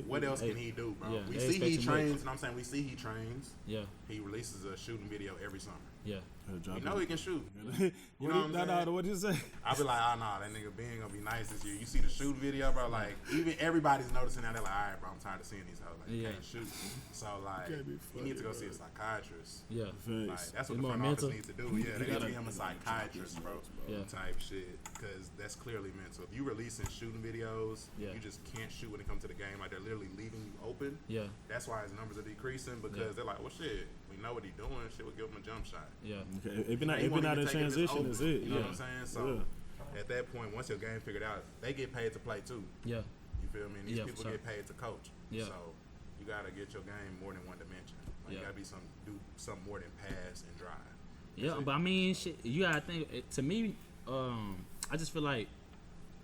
what else can he do, bro? Yeah, we see he trains. You know what I'm saying? We see he trains. Yeah. He releases a shooting video every summer. Yeah. You know he can shoot. You know what I'm saying? What'd you say? I be like, oh, nah, that nigga Ben gonna be nice this year. You see the shoot video, bro? Like, even everybody's noticing that. They're like, all right, bro, I'm tired of seeing these hoes. Like, you can't shoot. So, like, you need to go see a psychiatrist. Yeah. Like, that's what the front office needs to do. Yeah, they need to be him a psychiatrist, bro. Type shit. Because that's clearly mental. If you releasing shooting videos, you just can't shoot when it comes to the game. Like, they're literally leaving you open. Yeah. That's why his numbers are decreasing, because they're like, well, shit, we know what he's doing. Shit, we'll give him a jump shot. Yeah. Okay. If you're not in transition, is it? You know what I'm saying? So at that point, once your game figured out, they get paid to play too. Yeah. You feel me? And these people get paid to coach. Yeah. So you gotta get your game more than one dimension. Like you gotta do something more than pass and drive. Yeah, but I mean, shit, you gotta think. To me, I just feel like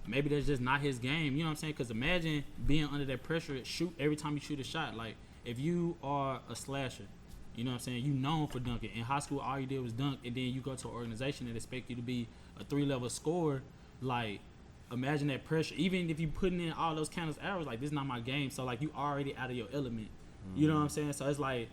maybe that's just not his game. You know what I'm saying? Because imagine being under that pressure, shoot every time you shoot a shot. Like if you are a slasher. You know what I'm saying? You known for dunking. In high school, all you did was dunk, and then you go to an organization that expect you to be a 3-level scorer. Like, imagine that pressure. Even if you putting in all those countless hours, like, this is not my game. So, like, you already out of your element. You know what I'm saying? So, it's like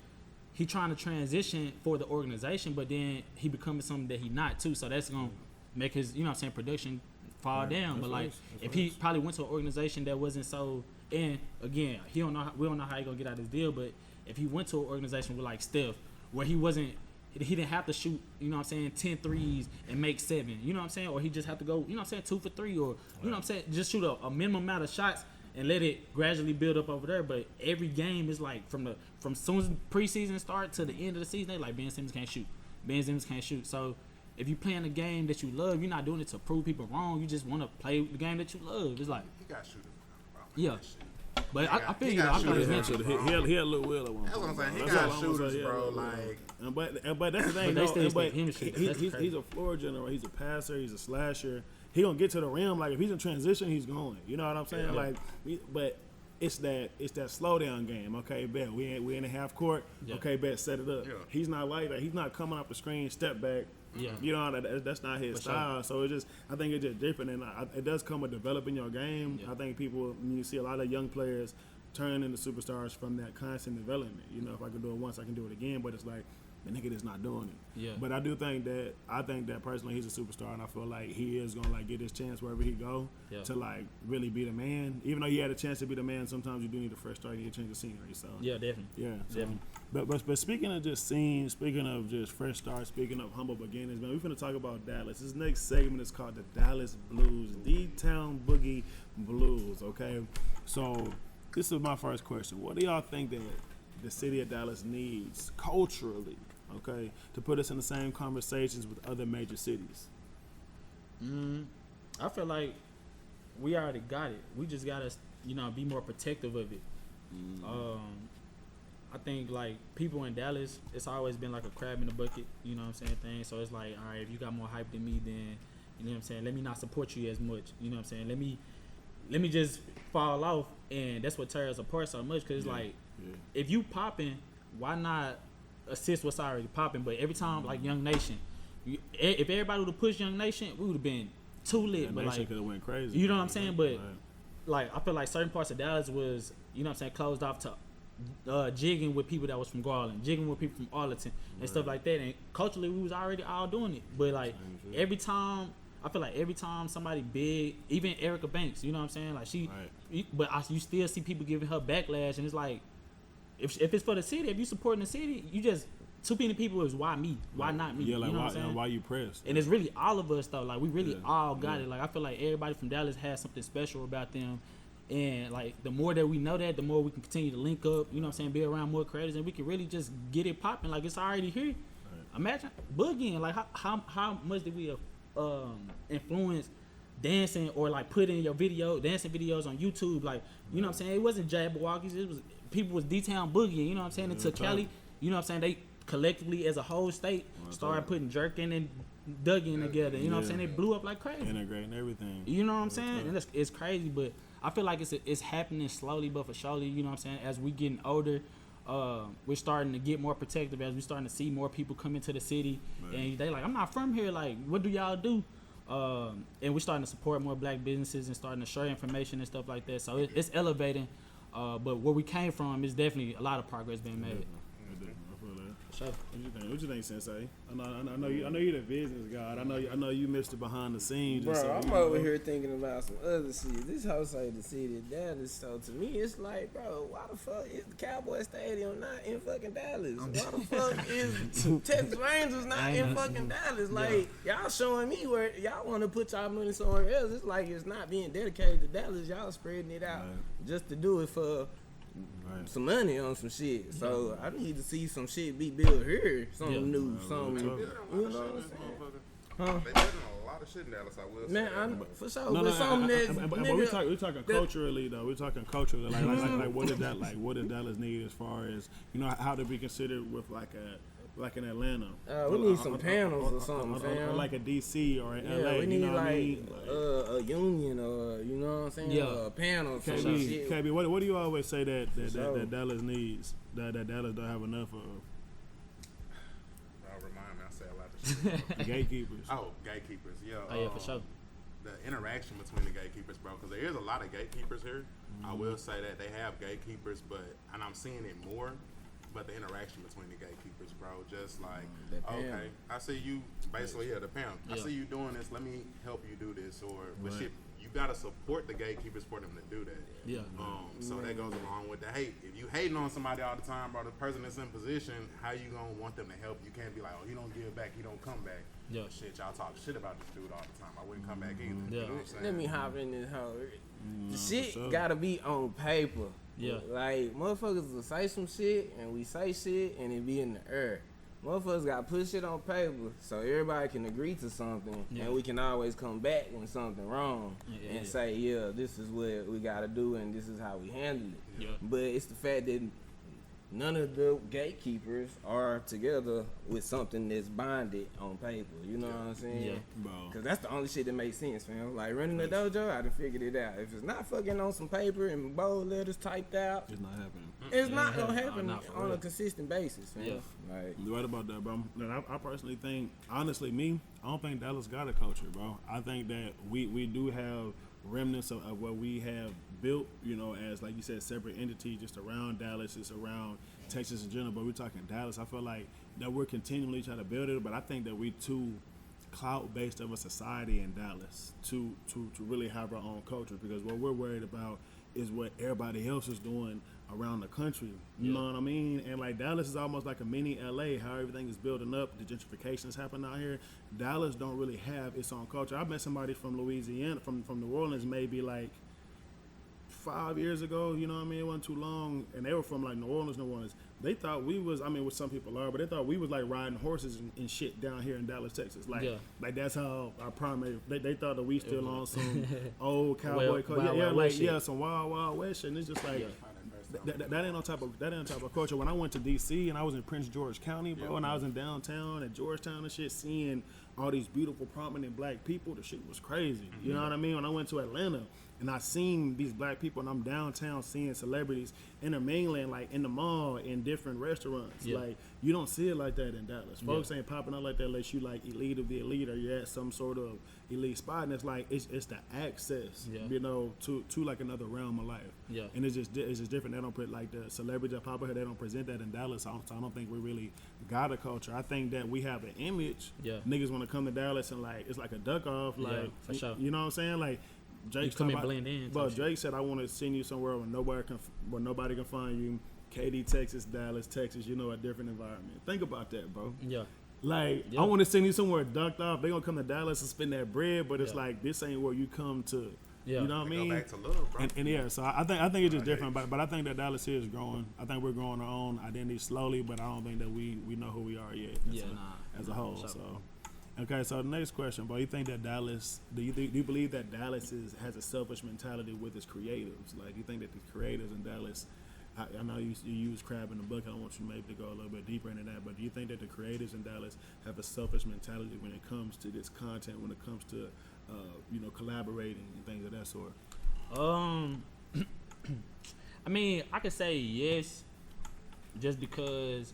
he trying to transition for the organization, but then he becoming something that he not, too. So, that's going to make his, you know what I'm saying, production fall down. But, like, if he probably went to an organization that wasn't so, and, again, we don't know how he going to get out of this deal, but if he went to an organization with like Steph, where he didn't have to shoot, you know what I'm saying, 10 threes and make 7, you know what I'm saying? Or he just have to go, you know what I'm saying, 2 for 3, or, you know what I'm saying, just shoot a minimum amount of shots and let it gradually build up over there. But every game is like, from soon as preseason start to the end of the season, they like, Ben Simmons can't shoot. Ben Simmons can't shoot. So if you're playing a game that you love, you're not doing it to prove people wrong. You just want to play the game that you love. It's like, he got shooters, bro. Yeah. But I feel you. I He had a little will at one point. That's what I'm saying. He got shooters, bro. Like, but that's the thing. But they still him he's a floor general. He's a passer. He's a slasher. He gonna get to the rim. Like if he's in transition, he's going. You know what I'm saying? Yeah. Like, but it's that slow down game. Okay, bet we in the half court. Yeah. Okay, bet set it up. Yeah. He's not like that. He's not coming off the screen, step back. Yeah. You know that's not his style. Sure. So I think it's just different, and it does come with developing your game. Yeah. I think you see a lot of young players turn into superstars from that constant development. You know, if I can do it once, I can do it again. But it's like the nigga is not doing it. Yeah. But I think that personally he's a superstar, and I feel like he is gonna like get his chance wherever he go to like really be the man. Even though he had a chance to be the man, sometimes you do need a fresh start. You need to change the scenery. So yeah, definitely. Yeah. So, Definitely. but speaking of just scenes, speaking of just fresh starts, speaking of humble beginnings, man, we're gonna talk about Dallas. This next segment is called the Dallas Blues, D-Town Boogie Blues. Okay, so this is my first question. What do y'all think that the city of Dallas needs culturally, okay, to put us in the same conversations with other major cities? I feel like we already got it. We just gotta, be more protective of it. I think like people in Dallas, it's always been like a crab in the bucket, you know what I'm saying, thing. So it's like, all right, if you got more hype than me, then you know what I'm saying, let me not support you as much. You know what I'm saying? Let me just fall off, and that's what tears us apart so much. Cause if you popping, why not assist what's already popping? But every time like Young Nation, if everybody would have pushed Young Nation, we would have been too lit. But Nation like, could have went crazy. You know what I'm saying? But like, I feel like certain parts of Dallas was, you know what I'm saying, closed off to jigging with people that was from Garland, jigging with people from Arlington and stuff like that. And culturally, we was already all doing it. But like every time somebody big, even Erica Banks, you know what I'm saying, like you still see people giving her backlash, and it's like, if it's for the city, if you supporting the city, you just too many people is why me, why not me? Yeah, like you know what I'm saying? Why you pressed? And it's really all of us though. Like we really all got it. Like I feel like everybody from Dallas has something special about them. And like the more that we know that, the more we can continue to link up, you know what I'm saying, be around more creators, and we can really just get it popping. Like it's already here. Imagine boogieing. Like how much did we influence dancing, or like put in your dancing videos on YouTube? Like, you know what I'm saying, it wasn't Jabberwockies, it was people was D-Town boogieing, you know what I'm saying, into Cali, you know what I'm saying, they collectively as a whole state started putting jerking and Dougie together, you know what I'm saying, they blew up like crazy, integrating everything, you know what I'm saying, and it's crazy. But I feel like it's happening slowly but for surely, you know what I'm saying, as we getting older. we're starting to get more protective as we're starting to see more people come into the city, and they like, I'm not from here. Like, what do y'all do? And we're starting to support more black businesses and starting to share information and stuff like that. So it's elevating. But where we came from is definitely a lot of progress being made. Sure. What you think, Sensei? I know you're the business guy. I know you missed it behind the scenes. Bro, I'm over here thinking about some other cities. This whole say the city of Dallas. So to me, it's like, bro, why the fuck is the Cowboy Stadium not in fucking Dallas? Why the fuck is Texas Rangers not in fucking Dallas? Like, y'all showing me where y'all want to put y'all money somewhere else. It's like it's not being dedicated to Dallas. Y'all spreading it out just to do it for some money on some shit. So I need to see some shit be built here. Something new, something. You know what I'm saying? They building a lot of shit in Dallas, I will say. Man, for sure. But something that's but we're talking culturally though. We're talking culturally. Like what did Dallas need as far as, you know, how to be considered with like in Atlanta? We need some panels or something, fam. Or like a DC or an LA. We need, you know what I mean? A union or, you know what I'm saying? A panel. KB, what do you always say that Dallas needs, that Dallas don't have enough of? Remind me, I say a lot of shit. Gatekeepers. Oh, gatekeepers, yeah. Oh yeah, for sure. The interaction between the gatekeepers, bro, because there is a lot of gatekeepers here. I will say that they have gatekeepers, and I'm seeing it more. But the interaction between the gatekeepers, bro, just like, okay, I see you, basically, the parent. I see you doing this, let me help you do this, but shit, you gotta support the gatekeepers for them to do that. Yeah. So that goes along with the hate. If you hating on somebody all the time, bro, the person that's in position, how you gonna want them to help? You can't be like, oh, he don't give back, he don't come back. Yeah. Shit, y'all talk shit about this dude all the time. I wouldn't come back either. Yeah. You know what I'm saying? Let me hop in this hoe. The shit gotta be on paper. Yeah. Like, motherfuckers will say some shit, and we say shit, and it be in the air. Motherfuckers got to put shit on paper so everybody can agree to something, and we can always come back when something wrong and say, this is what we got to do, and this is how we handle it. Yeah. But it's the fact that none of the gatekeepers are together with something that's bonded on paper. You know what I'm saying? Yeah. Bro. Because that's the only shit that makes sense, fam. Like, running the dojo, I done figured it out. If it's not fucking on some paper and bold letters typed out, It's not happening. it's not going to happen not for on real. a consistent basis, fam. Yeah. Like, You're right about that, bro. I personally think, honestly, I don't think Dallas got a culture, bro. I think that we do have remnants of what we have built, you know, as, like you said, separate entities just around Dallas, it's around Texas in general, but we're talking Dallas. I feel like that we're continually trying to build it, but I think that we too clout-based of a society in Dallas to really have our own culture, because what we're worried about is what everybody else is doing around the country. You know what I mean? And like Dallas is almost like a mini LA, how everything is building up, the gentrification is happening out here. Dallas don't really have its own culture. I met somebody from Louisiana, from New Orleans, maybe like 5 years ago, you know what I mean? It wasn't too long, and they were from like New Orleans. They thought we was, I mean, what some people are, but they thought we was like riding horses and shit down here in Dallas, Texas. Like, like that's how our primary, they thought that we still on some old cowboy culture. Some wild west shit. And it's just like, that ain't no type of culture. When I went to DC and I was in Prince George County, bro, and I was in downtown at Georgetown and shit, seeing all these beautiful, prominent black people, the shit was crazy. You know what I mean? When I went to Atlanta and I seen these black people, and I'm downtown seeing celebrities intermingling, like in the mall, in different restaurants. Like, you don't see it like that in Dallas. Folks ain't popping up like that unless you like elite of the elite, or you're at some sort of elite spot, and it's like it's the access, you know, to like another realm of life. And it's just different. They don't put like the celebrities that pop up here, they don't present that in Dallas. So I don't think we really got a culture. I think that we have an image. Niggas want to come to Dallas and like it's like a duck off, like for sure. You know what I'm saying? Like Drake's come and blend in. But Drake said, I want to send you somewhere where nobody can find you. KD, Texas, Dallas, Texas, you know, a different environment. Think about that, bro. Like, I want to send you somewhere ducked off. They gonna come to Dallas and spend that bread, but it's like, this ain't where you come to. You know what I mean? Go back to love, bro. And so I think it's just different. But I think that Dallas here is growing. I think we're growing our own identity slowly, but I don't think that we know who we are yet as a whole. Sure. So. Okay, so the next question, bro. You think that Dallas? Do you believe that Dallas has a selfish mentality with its creatives? Like, you think that the creators in Dallas? I know you use crab in the book. I want you maybe to go a little bit deeper into that. But do you think that the creators in Dallas have a selfish mentality when it comes to this content? When it comes to collaborating and things of that sort? I mean, I could say yes. just because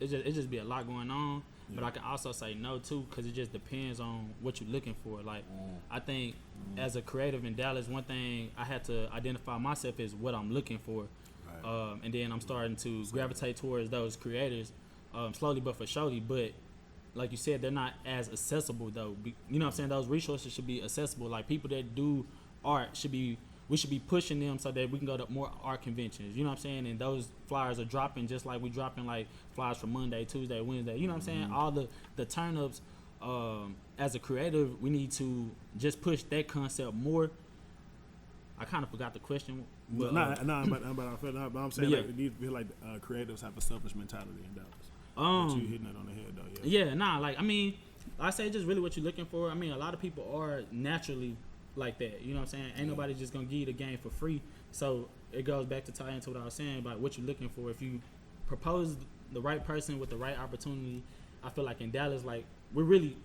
it just be a lot going on. But I can also say no too, because it just depends on what you're looking for. Like, I think as a creative in Dallas, one thing I had to identify myself is what I'm looking for, and then I'm starting to gravitate towards those creators slowly but for surely. But like you said, they're not as accessible though. You know what I'm saying? Those resources should be accessible. Like, people that do art we should be pushing them so that we can go to more art conventions. You know what I'm saying? And those flyers are dropping just like we dropping like flyers for Monday, Tuesday, Wednesday. You know what I'm saying? All the turn-ups. As a creative, we need to just push that concept more. I kind of forgot the question. But, but I'm saying like, it needs to be like creatives have a selfish mentality in Dallas. But you hitting it on the head though. Yeah, like, I mean, I say just really what you're looking for. I mean, a lot of people are naturally like that, you know what I'm saying? Ain't nobody just gonna give you the game for free. So it goes back to tie into what I was saying about what you're looking for. If you propose the right person with the right opportunity, I feel like in Dallas, like, we really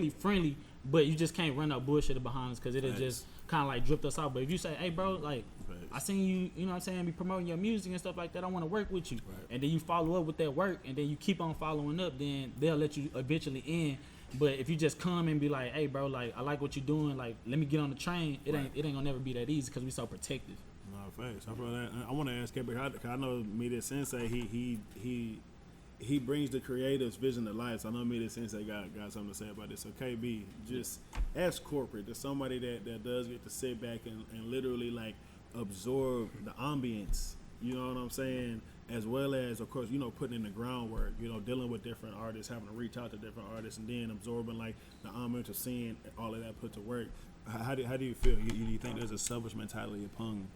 friendly, but you just can't run up bullshit behind us, because it'll just kind of like drift us out. But if you say, hey bro, like, I seen you, you know what I'm saying, be promoting your music and stuff like that, I want to work with you, and then you follow up with that work, and then you keep on following up, then they'll let you eventually in. But if you just come and be like, hey bro, like, I like what you're doing, like, let me get on the train, it ain't gonna never be that easy, because we so protective. No, facts. I want to ask Kevin, because I know Media Sensei, he brings the creative's vision to life. So I know Media Sensei got something to say about this. So KB, just as corporate, there's somebody that does get to sit back and literally like absorb the ambience, you know what I'm saying? As well as, of course, you know, putting in the groundwork, you know, dealing with different artists, having to reach out to different artists, and then absorbing like the ambience of seeing all of that put to work. How do you feel? You think there's a selfish mentality upon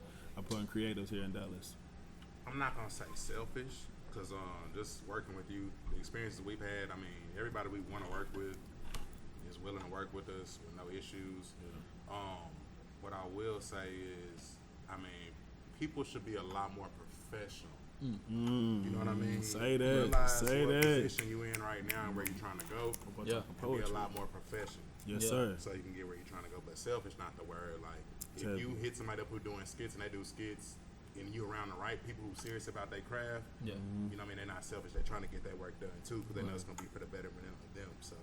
creatives here in Dallas? I'm not gonna say selfish, because just working with you, the experiences we've had, I mean, everybody we want to work with is willing to work with us with no issues. What I will say is, I mean, people should be a lot more professional. You know what I mean? Say that. Realize Say what that. position you in right now and where you're trying to go. And be a lot more professional. Yes, sir. So you can get where you're trying to go. But selfish, not the word. Like, if you hit somebody up who's doing skits and they do skits, and you around the right people who serious about their craft, you know what I mean? They're not selfish. They're trying to get that work done too, because they know it's going to be for the betterment of them. So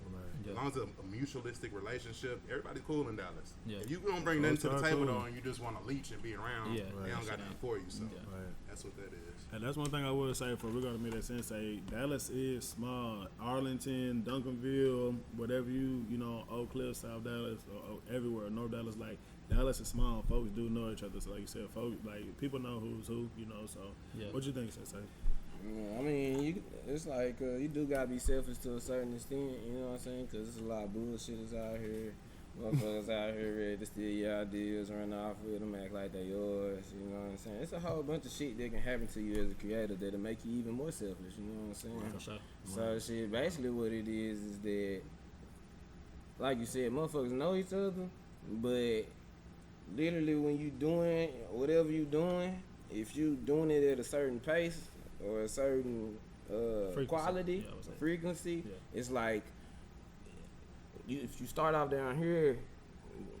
as long as it's a mutualistic relationship, everybody's cool in Dallas. If you don't bring nothing to the table though, and you just want to leech and be around, they don't got nothing for you. So that's what that is. And that's one thing I would say for we're gonna meet that Sensei. Dallas is small. Arlington, Duncanville, whatever you know, Oak Cliff, South Dallas, or everywhere, North Dallas, like Dallas is small. Folks do know each other. So like you said, folks, like, people know who's who, you know. So what you think, Sensei? I mean, it's like you do gotta be selfish to a certain extent. You know what I'm saying? Because there's a lot of bullshit is out here. Motherfuckers out here ready to steal your ideas, run off with them, act like they yours. You know what I'm saying? It's a whole bunch of shit that can happen to you as a creator that'll make you even more selfish. You know what I'm saying? For sure. So shit, basically what it is that, like you said, motherfuckers know each other, but literally when you doing whatever you doing, if you doing it at a certain pace or a certain quality, frequency, it's like, if you start off down here,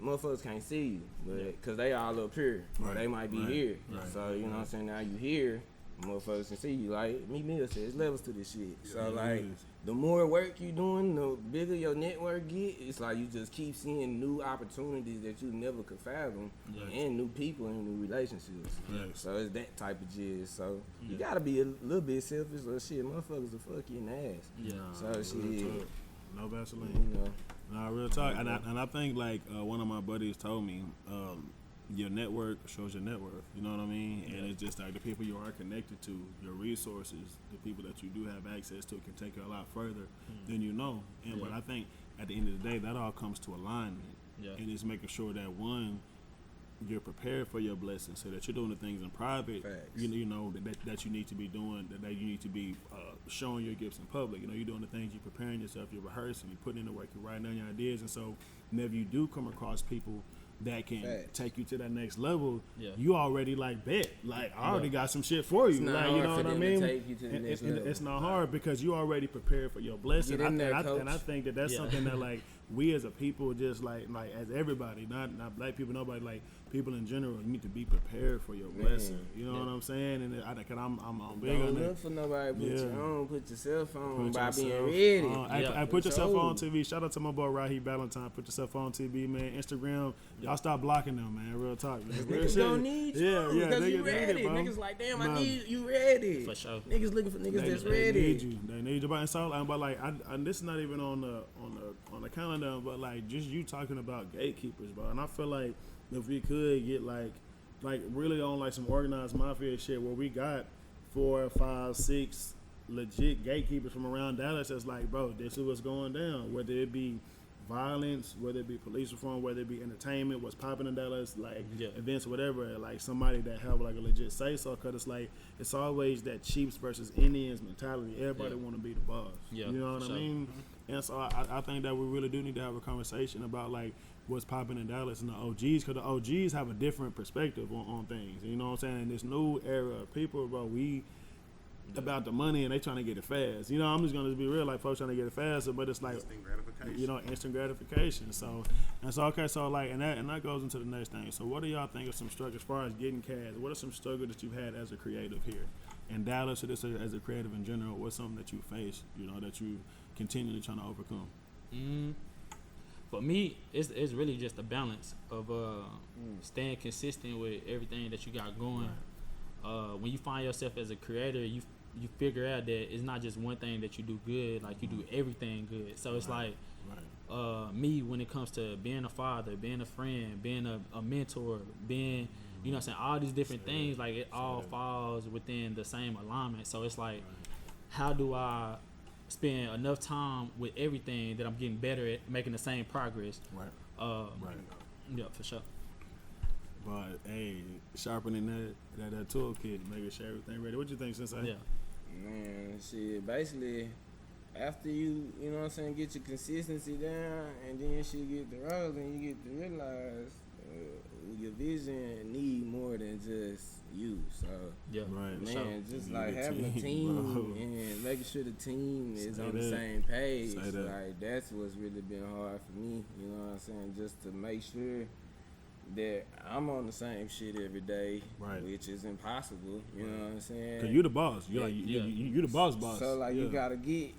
motherfuckers can't see you, but because they all up here, or they might be here. So you know what I'm saying. Now you here, motherfuckers can see you. Like me, Mill said, it's levels to this shit. So like, the more work you doing, the bigger your network get. It's like you just keep seeing new opportunities that you never could fathom, and new people and new relationships. So it's that type of jizz. So you gotta be a little bit selfish, or shit, motherfuckers will fuck you in the ass. So shit. No Vaseline. You know. Nah, real talk. And I think like one of my buddies told me, your network shows your net worth. You know what I mean? And it's just like the people you are connected to, your resources, the people that you do have access to can take you a lot further than you know. And but I think at the end of the day, that all comes to alignment. And it's making sure that one, you're prepared for your blessings, so that you're doing the things in private, you know that you need to be doing, that you need to be showing your gifts in public. You know, you're doing the things, you're preparing yourself, you're rehearsing, you're putting in the work, you're writing down your ideas. And so whenever you do come across people that can take you to that next level, you already like bet. Like, I already got some shit for you. Like, you know what I mean? It's not hard because you already prepared for your blessing. And I think that that's something that, like, we as a people, just like as everybody, not black people, nobody, like people in general, you need to be prepared for your blessing. You know what I'm saying? And I'm big on that. Don't look for nobody. Put yourself on Put by yourself being ready. I put yourself on TV. Shout out to my boy Raheem Valentine. Put yourself on TV, man. Instagram, y'all stop blocking them, man. Real talk, man. Niggas gonna need you. Because you ready. It, niggas like, damn, I need you ready. For sure. Niggas looking for niggas that's ready. They need you. But like, this is not even on the calendar, but like just you talking about gatekeepers, bro. And I feel like if we could get like really on like some organized mafia shit where we got 4, 5, 6 legit gatekeepers from around Dallas that's like, bro, this is what's going down. Whether it be violence, whether it be police reform, whether it be entertainment, what's popping in Dallas, like events or whatever, like somebody that have like a legit say so, cause it's like it's always that Chiefs versus Indians mentality. Everybody want to be the boss. You know what I mean? And so I think that we really do need to have a conversation about like what's popping in Dallas and the OGs, because the OGs have a different perspective on things. You know what I'm saying? In this new era of people, bro, we about the money and they trying to get it fast. You know, I'm just gonna be real, like folks trying to get it faster, but it's like Instant gratification. You know, instant gratification. So okay, so like and that goes into the next thing. So what do y'all think of some struggles as far as getting cash? What are some struggles that you've had as a creative here in Dallas, or just as a creative in general? What's something that you face, you know, that you continually trying to overcome? For me, it's really just a balance of staying consistent with everything that you got going. When you find yourself as a creator, you figure out that it's not just one thing that you do good, like you do everything good. So it's like me, when it comes to being a father, being a friend, being a mentor, being, you know what I'm saying, all these different things, like it all falls within the same alignment. So it's like, how do I spend enough time with everything that I'm getting better at, making the same progress? Yeah, for sure. But hey, sharpening that toolkit, making sure everything ready. What you think, Sensei? Yeah. Man, shit, basically, after you know what I'm saying, get your consistency down, and then shit get the rolling, you get to realize your vision need more than just you. So, man, just like having a team and making sure the team is on the same page. Like, that's what's really been hard for me, you know what I'm saying, just to make sure that I'm on the same shit every day, which is impossible. You know what I'm saying? Cause you the boss. You the boss. So like you gotta get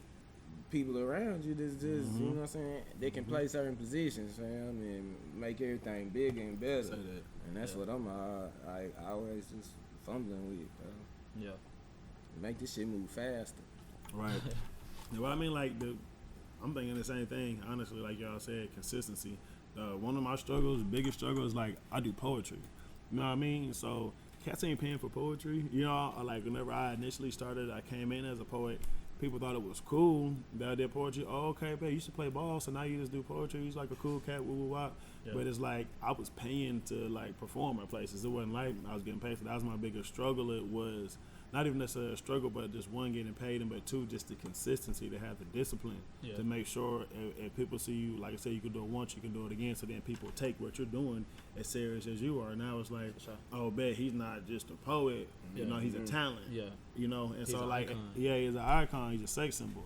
people around you that's just you know what I'm saying. They can play certain positions, fam, and make everything bigger and better. And that's what I'm I always just fumbling with, bro. Make this shit move faster. Right. Well, I mean, like I'm thinking the same thing. Honestly, like y'all said, consistency. One of my biggest struggles, like I do poetry. You know what I mean? So cats ain't paying for poetry. You know, like whenever I initially started, I came in as a poet. People thought it was cool that I did poetry. Oh, okay, babe, you used to play ball, so now you just do poetry. You're like a cool cat, woo woo wop. But it's like I was paying to like perform at places. It wasn't like I was getting paid for that. That was my biggest struggle. It was not even necessarily a struggle, but just one, getting paid, and but two, just the consistency to have the discipline to make sure if people see you, like I said, you can do it once, you can do it again, so then people take what you're doing as serious as you are. Now it's like, oh, bet he's not just a poet, you know, he's a talent, you know, and he's so like, icon. He's an icon, he's a sex symbol.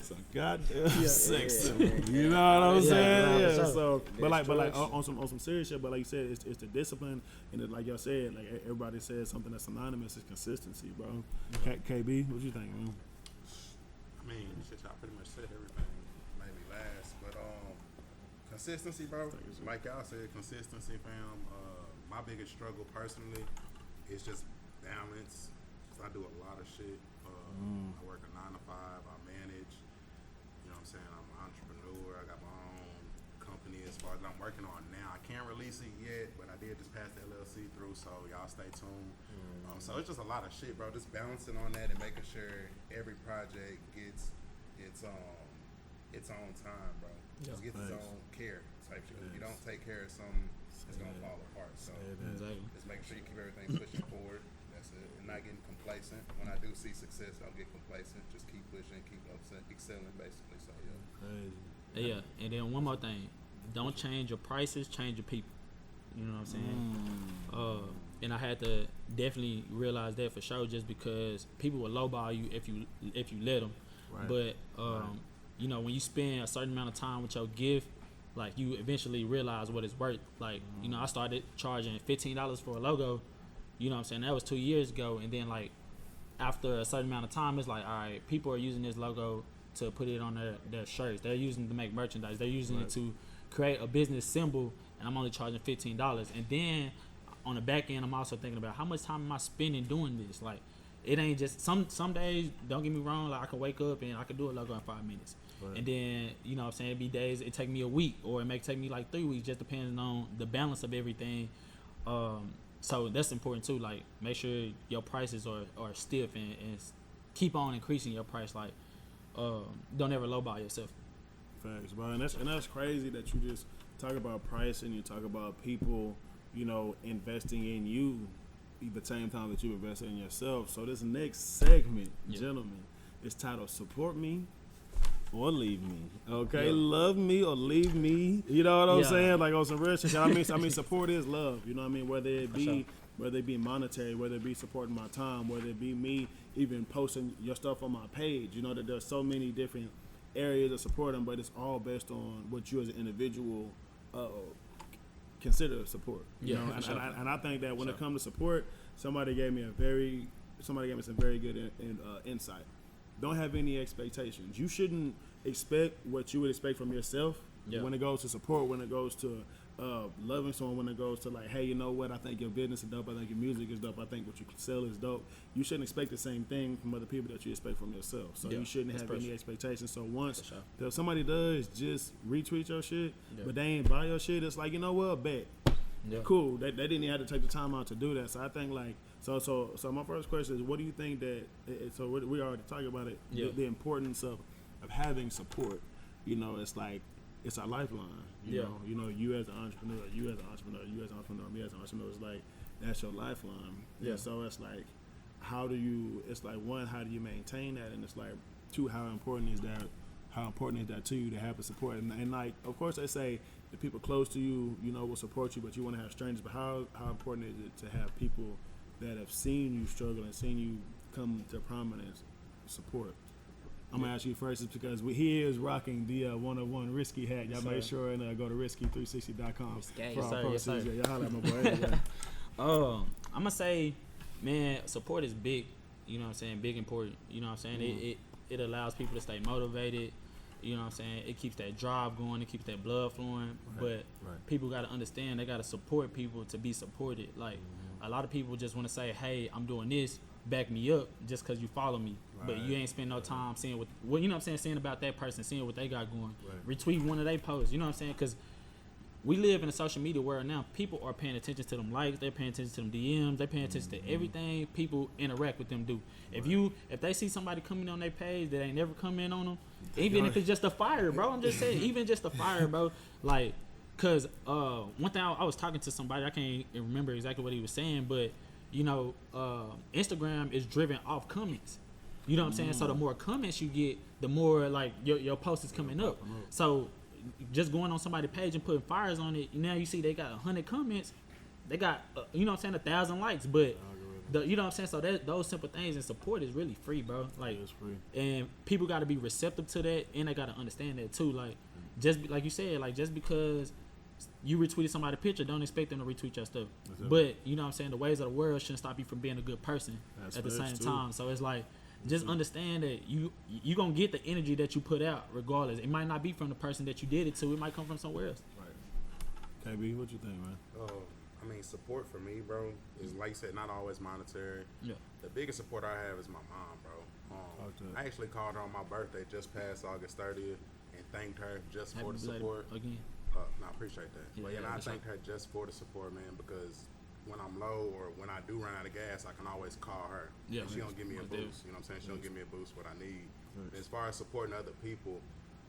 So goddamn sex symbol, you know what I'm saying? So, but like on some serious shit, but like you said, it's the discipline, and like y'all said, like everybody says something that's synonymous is consistency, bro. KB, what you think, man? I mean, shit, y'all pretty much said everything. Maybe last, but consistency, bro. Like y'all said, consistency, fam. My biggest struggle personally is just balance. Cause I do a lot of shit. I work a 9 to 5. I manage. You know what I'm saying? I'm an entrepreneur. I got my own company as far as I'm working on now. I can't release it yet, but I did just pass the LLC through, so y'all stay tuned. So it's just a lot of shit, bro. Just balancing on that and making sure every project gets its own time, bro. Just gets its own care type shit. If you don't take care of something, it's gonna fall apart. So just making sure you keep everything pushing forward. That's it. And not getting complacent. When I do see success, I'll get complacent. Just keep pushing, keep excelling, basically. So and then one more thing. Don't change your prices, change your people. You know what I'm saying? And I had to definitely realize that for sure, just because people will lowball you if you let them. But you know, when you spend a certain amount of time with your gift, like you eventually realize what it's worth. Like, you know, I started charging $15 for a logo, you know what I'm saying? That was 2 years ago. And then like after a certain amount of time, it's like, all right, people are using this logo to put it on their shirts. They're using it to make merchandise. They're using it to create a business symbol, and I'm only charging $15. And then on the back end, I'm also thinking about how much time am I spending doing this? Like, it ain't just some days, don't get me wrong, like I can wake up and I can do a logo in 5 minutes. Right. And then, you know what I'm saying, it be days it take me a week, or it may take me like 3 weeks, just depending on the balance of everything. So that's important too. Like, make sure your prices are stiff and keep on increasing your price. Like, don't ever lowball yourself. Facts, bro. And that's crazy that you just talk about price and you talk about people, you know, investing in you at the same time that you invest in yourself. So this next segment, gentlemen, is titled "Support Me or Leave Me." Okay, love me or leave me. You know what I'm saying? Like on some real shit. I mean, support is love. You know what I mean? Whether it be monetary, whether it be supporting my time, whether it be me even posting your stuff on my page. You know that there's so many different areas of supporting, but it's all based on what you as an individual consider support. You know? And I think that when it comes to support, somebody gave me some very good insight. Don't have any expectations. You shouldn't expect what you would expect from yourself when it goes to support, when it goes to loving someone, when it goes to like, hey, you know what, I think your business is dope, I think your music is dope, I think what you can sell is dope. You shouldn't expect the same thing from other people that you expect from yourself. So you shouldn't have any expectations. So once if somebody does just retweet your shit, but they ain't buy your shit, it's like, you know what, bet. Cool. They didn't even have to take the time out to do that. So I think like so my first question is, what do you think that so we already talked about it, the importance of having support. You know, it's like it's our lifeline. You know, you as an entrepreneur, me as an entrepreneur, it's like that's your lifeline. And so it's like, how do you maintain that? And it's like, two, how important is that to you to have the support? And like, of course they say the people close to you, you know, will support you, but you want to have strangers. But how important is it to have people that have seen you struggle and seen you come to prominence support? I'm gonna ask you first, is because he is rocking the 101 Risky hat. Y'all make sure and go to risky360.com for our proceeds. Y'all holla at my boy. I'm gonna say, man, support is big. You know what I'm saying? Big important. You know what I'm saying? It allows people to stay motivated. You know what I'm saying? It keeps that drive going. It keeps that blood flowing. But people got to understand, they got to support people to be supported. Like, a lot of people just want to say, hey, I'm doing this, back me up just because you follow me. But you ain't spend no time seeing what you know what I'm saying, seeing about that person, seeing what they got going. Retweet one of their posts. You know what I'm saying? Because we live in a social media world now. People are paying attention to them likes. They're paying attention to them DMs. They're paying attention to everything people interact with them do. If they see somebody coming on their page that ain't never come in on them, even if it's just a fire, bro. I'm just saying, even just a fire, bro. Like, cause one thing I was talking to somebody, I can't remember exactly what he was saying, but you know, Instagram is driven off comments. You know what I'm saying? So the more comments you get, the more like your post is coming up. So just going on somebody's page and putting fires on it, now you see they got 100 comments, they got you know what I'm saying, 1,000 likes, but you know what I'm saying. So those simple things and support is really free, bro. Like, it's free, and people got to be receptive to that, and they got to understand that too. Like, just like you said, like just because you retweeted somebody's picture, don't expect them to retweet your stuff. But you know what I'm saying, the ways of the world shouldn't stop you from being a good person at the same time. So it's like, just understand that you gonna get the energy that you put out regardless. It might not be from the person that you did it to. It might come from somewhere else. Right. KB, what you think, man? I mean, support for me, bro, is like you said, not always monetary. Yeah. The biggest support I have is my mom, bro. I actually called her on my birthday just past August 30th and thanked her just for the support. Again. No, I appreciate that. I thanked her just for the support, man, because when I'm low or when I do run out of gas, I can always call her. Yeah, she don't give me a boost. You know what I'm saying? She don't give me a boost what I need. As far as supporting other people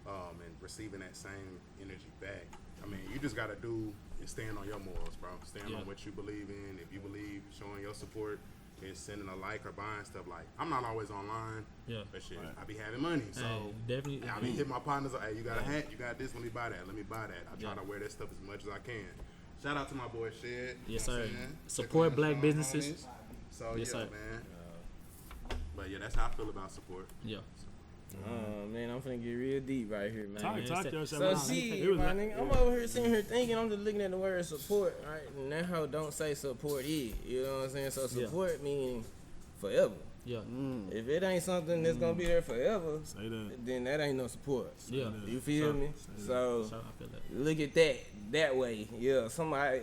and receiving that same energy back, I mean, you just got to do is stand on your morals, bro. Stand on what you believe in. If you believe showing your support is sending a like or buying stuff, like, I'm not always online. But shit, I be having money. So definitely, I be hitting my partners, hey, you got a hat, you got this, let me buy that. I try to wear that stuff as much as I can. Shout out to my boy Shed. Yes, sir. Support black businesses. So, sir. Man. But yeah, that's how I feel about support. Yeah. Oh man, I'm finna get real deep right here, man. Talk to yourself. So see, my nigga, I'm over here sitting here thinking, I'm just looking at the word support, right? And that hoe don't say support it. You know what I'm saying? So support means forever. Yeah. If it ain't something that's gonna be there forever, Say that. then that ain't no support. Yeah. You feel me? So I feel that. look at that way. Yeah, somebody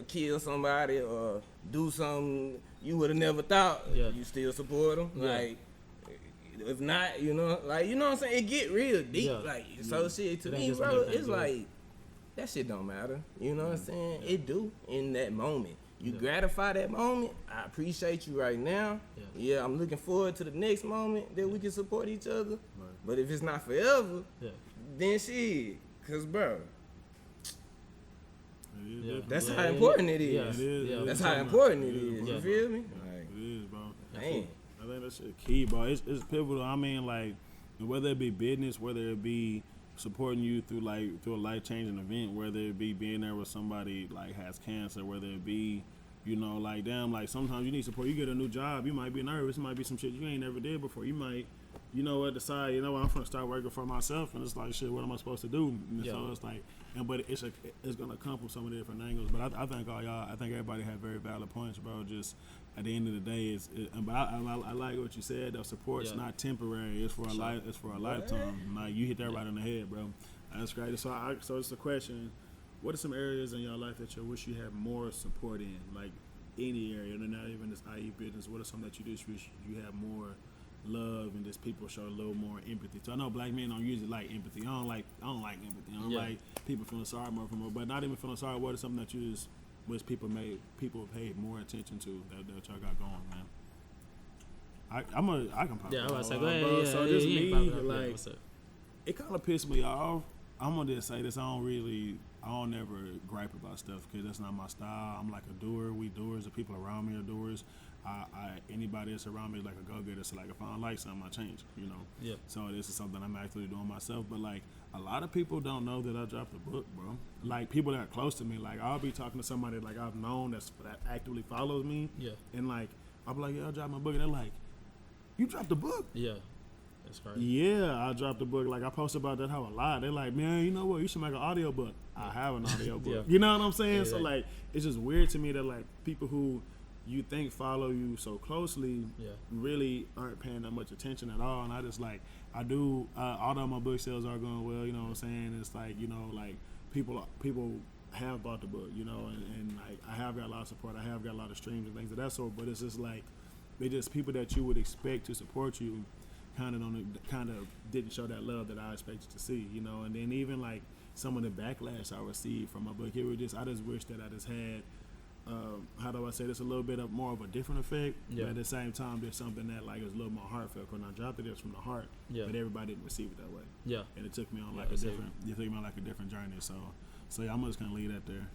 kill somebody or do something you would have never thought. Yeah. You still support them. Yeah. Like if not, you know what I'm saying? It get real deep. Yeah. Like so shit to It ain't me, just bro, everything it's good. like that shit don't matter. You know what I'm saying? It do in that moment. You gratify that moment. I appreciate you right now. Yeah, I'm looking forward to the next moment that we can support each other. Right. But if it's not forever, then shit, cause bro, that's how important it is. It is. That's how important it is. You feel me? Like, it is, bro. man. I think that shit key, bro. It's pivotal. I mean, like, whether it be business, whether it be supporting you through a life-changing event, whether it be being there with somebody like has cancer, whether it be, you know, like, damn, like sometimes you need support. You get a new job, you might be nervous. It might be some shit you ain't never did before. You might, you know what, decide, you know what, I'm gonna start working for myself, and it's like, shit, what am I supposed to do? And so it's like, but it's gonna come from some of the different angles. But I think all y'all, I think everybody had very valid points, bro. Just at the end of the day, but I like what you said. Though support's not temporary. It's for a life. It's for a lifetime. Like, you hit that right on the head, bro. That's great. So it's a question. What are some areas in your life that you wish you had more support in? Like any area, and not even this IE business. What are some that you just wish you had more love and just people show a little more empathy? So I know black men don't usually like empathy. I don't like empathy. I don't like people feeling sorry more for more. But not even feeling sorry. What is something that you just wish people paid more attention to that y'all got going, man? I can pop. Yeah, I was up, like, go ahead. bro. Yeah, So yeah, just yeah, me, pop it up, like, what's up? it kind of pissed me off. I'm gonna just say this. I don't never gripe about stuff because that's not my style. I'm like a doer. We doers. The people around me are doers. Anybody that's around me is like a go-getter. So like, if I don't like something, I change, you know? Yeah. So this is something I'm actually doing myself. But like, a lot of people don't know that I dropped a book, bro. Like, people that are close to me, like, I'll be talking to somebody like I've known that actively follows me. Yeah. And like, I'll be like, yeah, I dropped my book. And they're like, you dropped a book? Yeah. That's crazy. Yeah, I dropped a book. Like, I post about that how a lot. They're like, man, you know what? You should make an audio book. I have an audio book. You know what I'm saying? Yeah, so like, it's just weird to me that like people who you think follow you so closely really aren't paying that much attention at all. And I just like, I do, although my book sales are going well, you know what I'm saying? It's like, you know, like people have bought the book, you know, and like I have got a lot of support. I have got a lot of streams and things of that sort. But it's just like, they just people that you would expect to support you kind of didn't show that love that I expected to see, you know. And then even like some of the backlash I received from my book, I just wish that I just had, how do I say this, a little bit of more of a different effect. But at the same time, there's something that like is a little more heartfelt. When I dropped it, it was from the heart. But everybody didn't receive it that way. And it took me on like a different journey. So yeah, I'm just gonna leave that there.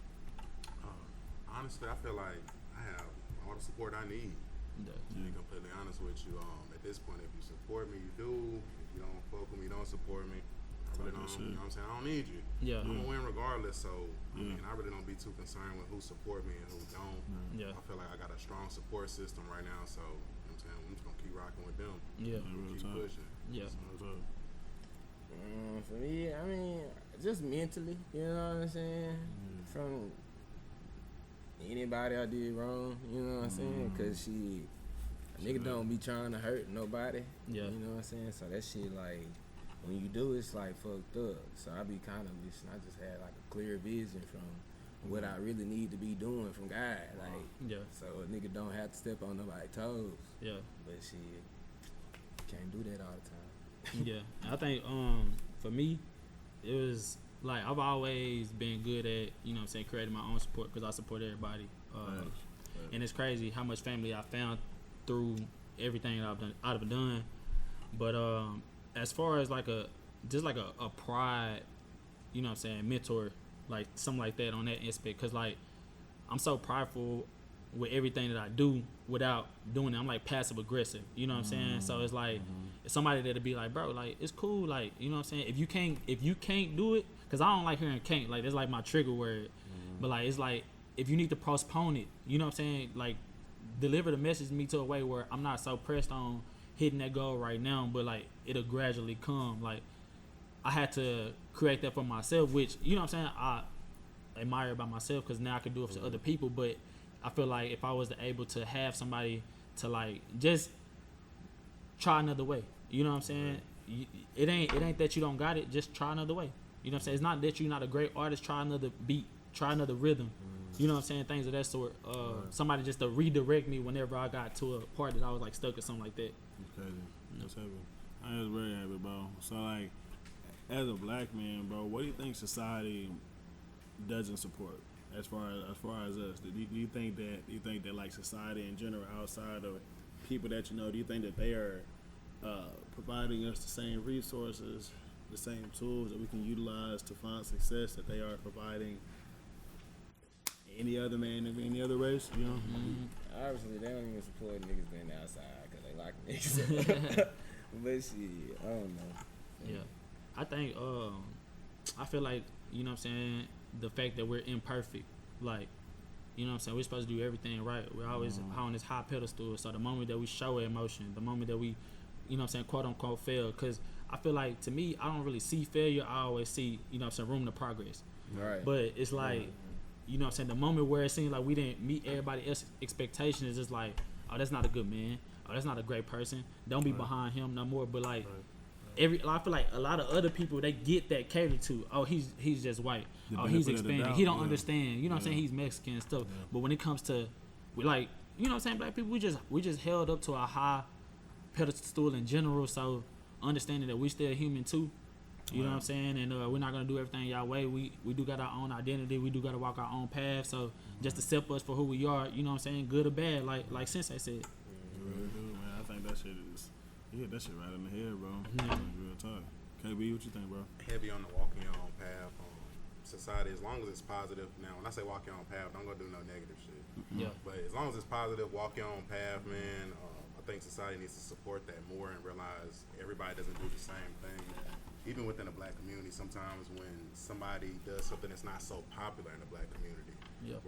Honestly, I feel like I have all the support I need. To be completely honest with you, at this point, if you support me, you do. If you don't fuck with me, you don't support me. I really don't. You know what I'm saying? I don't need you. I'm gonna win regardless. So I mean, I really don't be too concerned with who support me and who don't. I feel like I got a strong support system right now. So you know what I'm saying, I'm just gonna keep rocking with them. Keep pushing. For me, I mean, just mentally, you know what I'm saying? From anybody I did wrong, you know what I'm saying? Because a nigga don't be trying to hurt nobody, you know what I'm saying? So that shit, like, when you do, it's like fucked up. So I be kind of wishing I just had like a clear vision from what I really need to be doing from God, like, so a nigga don't have to step on nobody's toes. But shit, can't do that all the time. I think for me, it was like I've always been good at, you know what I'm saying, creating my own support because I support everybody. And it's crazy how much family I found through everything that I've done. But as far as like a pride, you know what I'm saying, mentor, like something like that on that aspect, because like I'm so prideful with everything that I do without doing it. I'm like passive aggressive, you know what I'm saying? So it's like it's somebody that'll be like, bro, like it's cool, like, you know what I'm saying, if you can't do it, because I don't like hearing can't, like that's like my trigger word. But like it's like if you need to postpone it, you know what I'm saying, like deliver the message to me to a way where I'm not so pressed on hitting that goal right now, but like it'll gradually come. Like I had to create that for myself, which you know what I'm saying, I admire about myself because now I can do it for other people. But I feel like if I was able to have somebody to like just try another way, you know what I'm saying? It ain't that you don't got it, just try another way. You know what I'm saying? It's not that you're not a great artist, try another beat, try another rhythm. You know what I'm saying? Things of that sort. Somebody just to redirect me whenever I got to a part that I was like stuck or something like that. Okay, that's heavy. I was very happy, bro. So like, as a black man, bro, what do you think society doesn't support as far as us? Do you think that like society in general, outside of people that you know, do you think that they are providing us the same resources, the same tools that we can utilize to find success that they are providing any other man of any other race? You know, obviously they don't even support niggas being outside because they like niggas. But shit, I don't know. Yeah, I think I feel like, you know what I'm saying, the fact that we're imperfect, like, you know what I'm saying, we're supposed to do everything right. We're always on this high pedestal. So the moment that we show emotion, the moment that we, you know what I'm saying, quote unquote fail, because I feel like, to me, I don't really see failure. I always see, you know what I'm saying, room to progress. Right. But it's like, you know what I'm saying, the moment where it seems like we didn't meet everybody else's expectations is just like, oh, that's not a good man. Oh, that's not a great person. Don't be behind him no more. But like, I feel like a lot of other people, they get that catered to. Oh, he's just white. Oh, he's expanding. He don't understand. You know what I'm saying? He's Mexican and stuff. But when it comes to, we like, you know what I'm saying, black people, we just held up to a high pedestal in general. So understanding that we still human too. You know what I'm saying? And we're not going to do everything y'all way. We do got our own identity. We do got to walk our own path. So just accept us for who we are, you know what I'm saying? Good or bad, like Sensei said. You really do, man. I think that shit is, you hit that shit right in the head, bro. Real talk. KB, what you think, bro? Heavy on the walking your own path. Society, as long as it's positive. Now, when I say walk your own path, don't go do no negative shit. Yeah. But as long as it's positive, walk your own path, man. I think society needs to support that more and realize everybody doesn't do the same thing. Even within the black community, sometimes when somebody does something that's not so popular in the black community,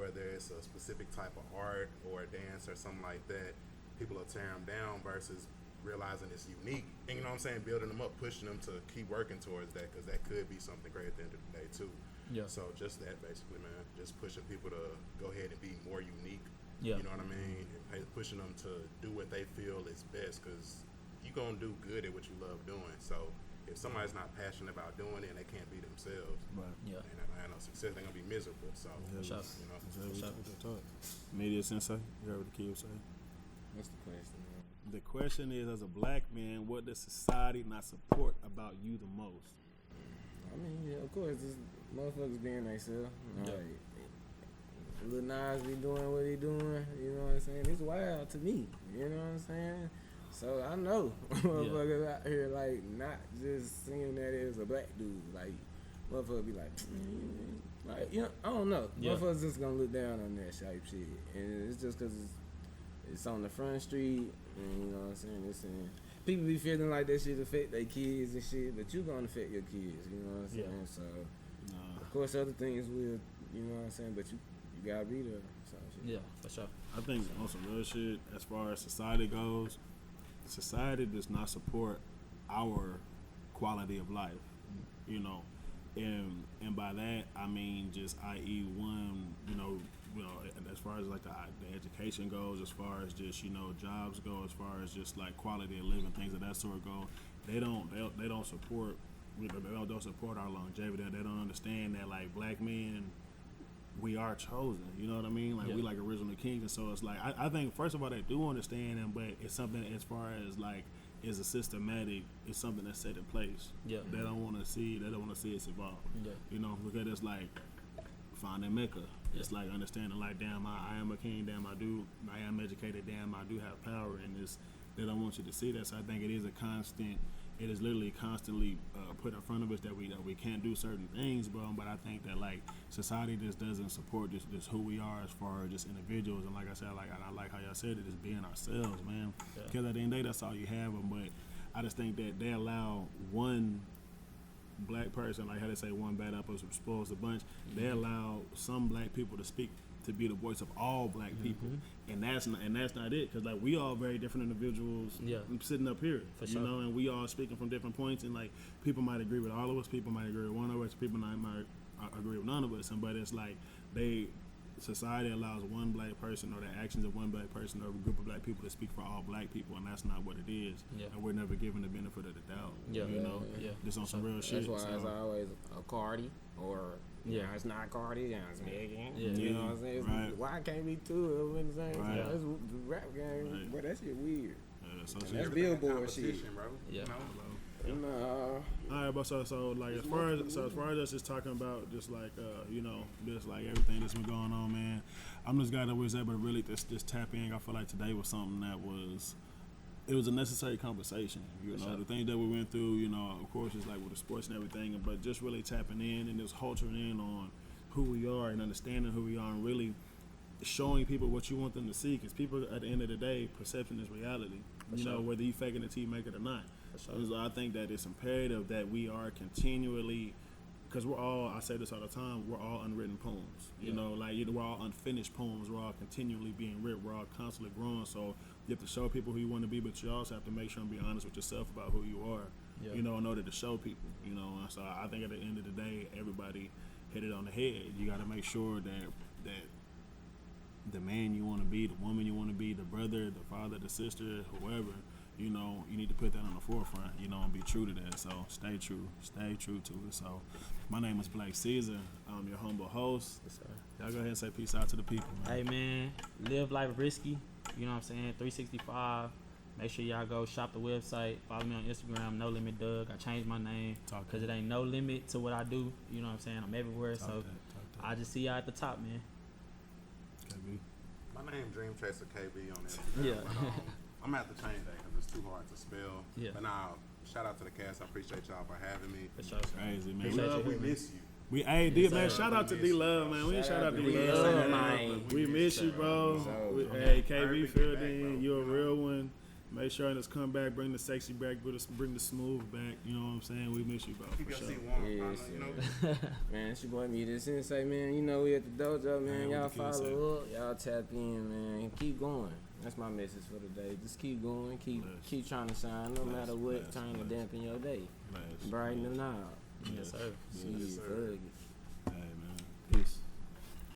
whether it's a specific type of art or a dance or something like that, people will tear them down versus realizing it's unique. And you know what I'm saying? Building them up, pushing them to keep working towards that, because that could be something great at the end of the day, too. Yeah. So just that, basically, man. Just pushing people to go ahead and be more unique. Yeah. You know what I mean? And pushing them to do what they feel is best, because you're going to do good at what you love doing. So if somebody's not passionate about doing it and they can't be themselves, and I know success, they're gonna be miserable. So, you know, Media Sensei, you heard what the kid was saying? What's the question, man? The question is, as a black man, what does society not support about you the most? I mean, yeah, of course, this motherfuckers being themselves. Like, Lil Nas be doing what he doing, you know what I'm saying? It's wild to me, you know what I'm saying? So I know motherfuckers out here like not just seeing that as a black dude. Like motherfuckers be like, you know, I don't know. Motherfuckers just gonna look down on that type shit, and it's just cause it's on the front street, and you know what I'm saying. It's people be feeling like that shit affect their kids and shit, but you gonna affect your kids. You know what I'm saying? So of course other things will, you know what I'm saying. But you gotta be there. So shit. Yeah, for sure. I think on some real shit, as far as society goes, society does not support our quality of life, you know, and by that I mean just i.e. one, you know, as far as like the education goes, as far as just, you know, jobs go, as far as just like quality of living, things of that sort go, they don't support our longevity. They don't understand that like black men, we are chosen, you know what I mean? Like we like original kings, and so it's like I think first of all they do understand them, but it's something as far as like is a systematic, it's something that's set in place. Yeah, they don't want to see it evolve. Yeah, you know, because it's like finding Mecca. It's like understanding like, damn, I am a king, damn, I am educated, damn, I do have power, and this they don't want you to see that. So I think it is a constant. It is literally constantly put in front of us that we can't do certain things, bro. But I think that like society just doesn't support this who we are as far as just individuals. And like I said, I like how y'all said it, just being ourselves, man. Because at the end of the day, that's all you have. But I just think that they allow one black person, like how they say one bad apple spoils the bunch, they allow some black people to speak, to be the voice of all black people, and that's not it, because like we all very different individuals sitting up here, you know, and we all speaking from different points, and like people might agree with all of us, people might agree with one of us, people might agree with none of us, but it's like society allows one black person or the actions of one black person or a group of black people to speak for all black people, and that's not what it is. And we're never given the benefit of the doubt. You know, just on some real shit. That's why it's always a Cardi or it's not Cardi, it's Megan. You know what I'm saying? Right. Why can't be two of them in the same time? That's the rap game. But that shit weird. That's Billboard shit, bro. Yeah. All right, but so like as far as us just talking about just like you know, just like everything that's been going on, man, I'm just glad that we was able to really just tap in. I feel like today was something that was a necessary conversation. You know, the things that we went through, you know, of course, it's like with the sports and everything, but just really tapping in and just altering in on who we are and understanding who we are and really showing people what you want them to see, because people at the end of the day, perception is reality. You know, whether you faking it till you make it or not. So I think that it's imperative that we are continually, because we're all, I say this all the time, we're all unwritten poems. You know, like we're all unfinished poems. We're all continually being written. We're all constantly growing. So you have to show people who you want to be, but you also have to make sure and be honest with yourself about who you are. You know, in order to show people. You know, so I think at the end of the day, everybody hit it on the head. You got to make sure that the man you want to be, the woman you want to be, the brother, the father, the sister, whoever, you know, you need to put that on the forefront, you know, and be true to that. So stay true to it. So my name is Blake Ceasar. I'm your humble host. Yes, sir. Y'all go ahead and say peace out to the people, man. Hey, man, live life risky. You know what I'm saying? 365. Make sure y'all go shop the website. Follow me on Instagram, No Limit Doug. I changed my name because it ain't no limit to what I do. You know what I'm saying? I'm everywhere. I just see y'all at the top, man. KB. My name Dream Chaser KB on Instagram. But, I'm gonna have to change that because it's too hard to spell. But now, shout out to the cast. I appreciate y'all for having me. For sure. Crazy, man. We miss you. Man, shout out to DLove, man. We ain't shout out to DLove. We miss you, bro. Hey, KB, filled in. You're a real one. Make sure and just come back, bring the sexy back, bring the smooth back. You know what I'm saying? We miss you, bro. Keep your For seat sure. warm, Yes, partner, you know? Man, it's your boy me, the Sensei, man. You know we at the dojo, man. Y'all follow up, y'all tap in, man. And keep going. That's my message for today. Just keep going, keep trying to shine, no matter what trying to dampen your day. Brighten them out. Yes, sir. See you. Hey, man. Peace.